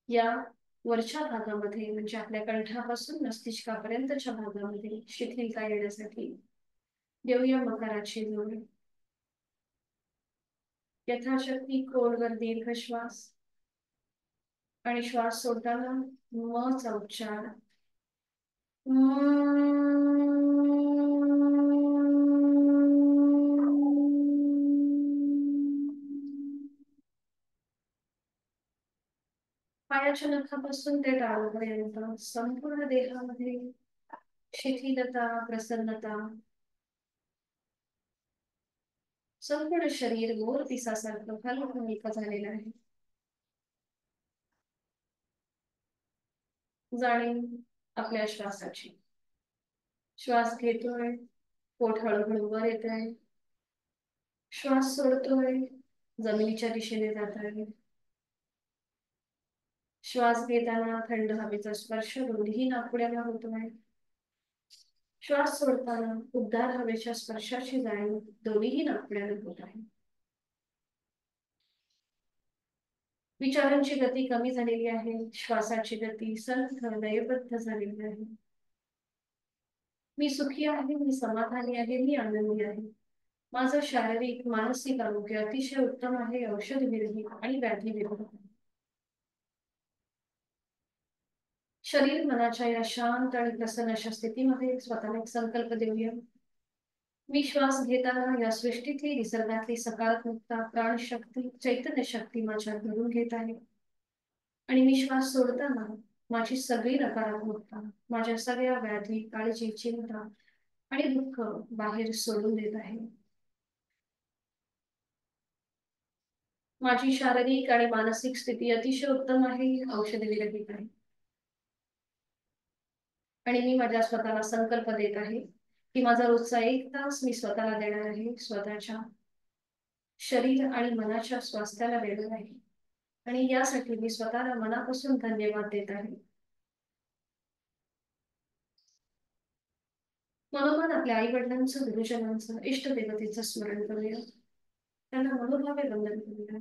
या वरच्या भागामध्ये म्हणजे आपल्या कंठापासून मस्तिष्कापर्यंतच्या भागामध्ये शिथिलता येण्यासाठी देऊया मकराची जोड. यथाशक्ती खोलवर दीर्घ श्वास आणि श्वास सोडताना म चा उच्चार. पायाच्या नखापासून ते टाळूपर्यंत संपूर्ण देहामध्ये शिथिलता, प्रसन्नता, संपूर्ण शरीर गोल पिसासारखं हलकं हलकं झालेलं आहे. जाणीव आपल्या श्वासाची. श्वास घेतोय, पोट हळूहळू वर येत आहे. श्वास सोडतोय, जमिनीच्या दिशेने जात आहे. श्वास घेताना थंड हवेचा स्पर्श दोन्ही नाकपुड्याला होतोय. श्वास सोडताना उबदार हवेच्या स्पर्शाची जाणीव दोन्ही नाकपुड्याला होत आहे. विचारांची गती कमी झालेली आहे. श्वासाची गती संथ लयबद्ध झालेली आहे. मी सुखी आहे, मी समाधानी आहे, मी आनंदी आहे. माझं शारीरिक मानसिक आरोग्य अतिशय उत्तम आहे, औषध विरहित आणि व्याधी विरहित. शरीर मनाच्या या शांत आणि प्रसन्न अशा स्थितीमध्ये स्वतःला एक संकल्प देऊया. मी श्वास घेताना या सृष्टीतली निसर्गातली सकारात्मकता, प्राणशक्ती, चैतन्य शक्ती माझ्यात भरून घेत आहे. आणि मी श्वास सोडताना माझी सगळी नकारात्मकता, माझ्या सगळ्या व्याधी, काळजी, चिंता आणि दुःख बाहेर सोडून देत आहे. माझी शारीरिक आणि मानसिक स्थिती अतिशय उत्तम आहे, औषध विरहित आहे. आणि मी माझ्या स्वतःला संकल्प देत आहे की माझा रोजचा 1 तास मी स्वतःला देणार आहे, स्वतःच्या शरीर आणि मनाच्या स्वास्थ्याला देणार आहे. आणि यासाठी मी स्वतःला मनापासून धन्यवाद देत आहे. मनोमन आपल्या आई वडिलांचं, गुरुजनांचं, इष्टदेवतेचं स्मरण करूया. त्यांना मनोभावे वंदन करूया.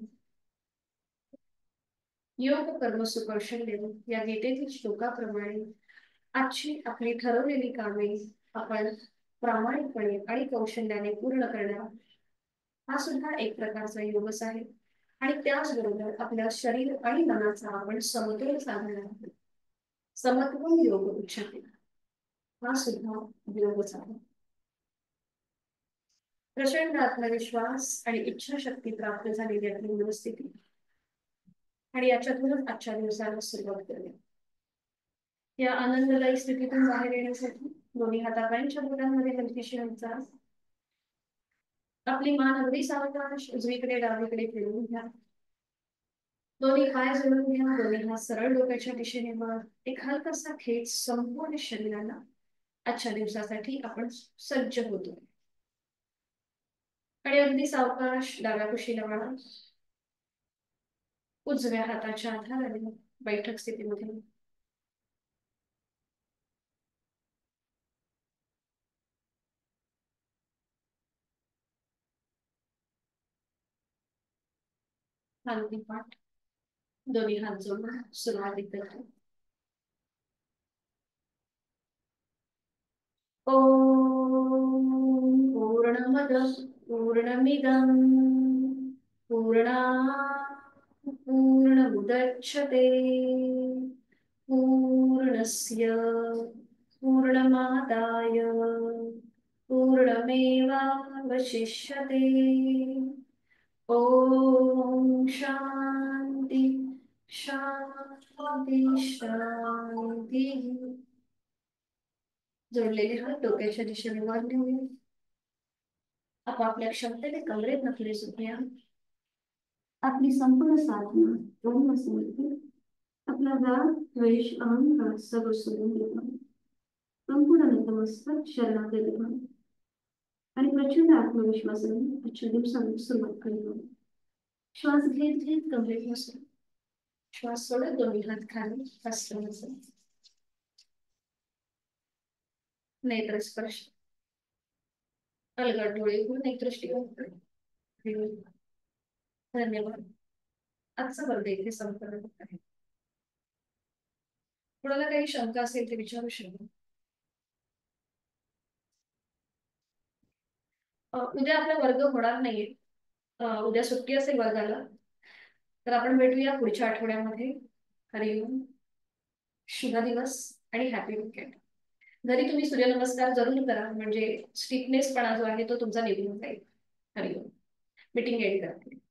योग कर्म सुकौशल्य या गीतेतील श्लोकाप्रमाणे आजची आपली ठरवलेली कामे आपण प्रामाणिकपणे आणि कौशल्याने पूर्ण करणार. हा सुद्धा एक प्रकारचा योगच आहे. आणि त्याचबरोबर आपल्या शरीर आणि मनाचा आपण समतोल साधणार आहोत. समत्व योग उच्चार हा सुद्धा योगच आहे. प्रचंड आत्मविश्वास आणि इच्छाशक्ती प्राप्त झालेली आपली मनस्थिती आणि याच्यातूनच आजच्या दिवसाला सुरुवात करूया. या आनंददायी स्थितीतून बाहेर येण्यासाठी दोन्ही हातापायांच्या बोटांमध्ये हलकीशी हालचाल. आपली मान अगदी सावकाश उजवीकडे डावीकडे फिरवून घ्या. दोन्ही पाय जोडून घ्या. दोन्ही हात सरळ डोक्याच्या दिशेने वर. एक हलकासा खेच संपूर्ण शरीराला आजच्या दिवसासाठी आपण सज्ज होतो. आणि अगदी सावकाश डाव्या कुशीला वळा. उजव्या हाताच्या आधाराने बैठक स्थितीमध्ये खालती पाठ दोन्ही हात जोडून सुरुवात करतो. ओम पूर्णमद पूर्णमिदं पूर्णात् पूर्णमुदच्यते पूर्णस्य पूर्णमादाय पूर्णमेवावशिष्यते. ओम शांती शांती शांती. जोडलेले हात डोक्याच्या दिशेने वर घेऊया. आपापल्या क्षमतेने कमरेत नखले सुटूया. आपली संपूर्ण साधना दोन समर्पित आपला राग, द्वेष, अहंकार सगळं सोडून देतो. संपूर्ण नतमस्तक शरणागत व्हा आणि प्रचंड आत्मविश्वासाने आजच्या दिवसाला सुरुवात करतो. श्वास घेत घेत कमरेत बसा. श्वास सोडत दोन्ही हात खाली हस्त नेत्र स्पर्श. अलगद डोळे उघडून एक दृष्टिकोन. धन्यवाद. आजचा वर्ग इथे संपन्न होत आहे. कोणाला काही शंका असेल ते विचारू शकतो. उद्या आपला वर्ग होणार नाहीये. उद्या सुट्टी असेल वर्गाला. तर आपण भेटूया पुढच्या आठवड्यामध्ये. हरिओम. शुभ दिवस आणि हॅपी वीकेंड. घरी तुम्ही सूर्यनमस्कार जरूर करा, म्हणजे स्टिफनेसपणा जो आहे तो तुमचा निघून जाईल. हरिओम. मीटिंग एंड करते.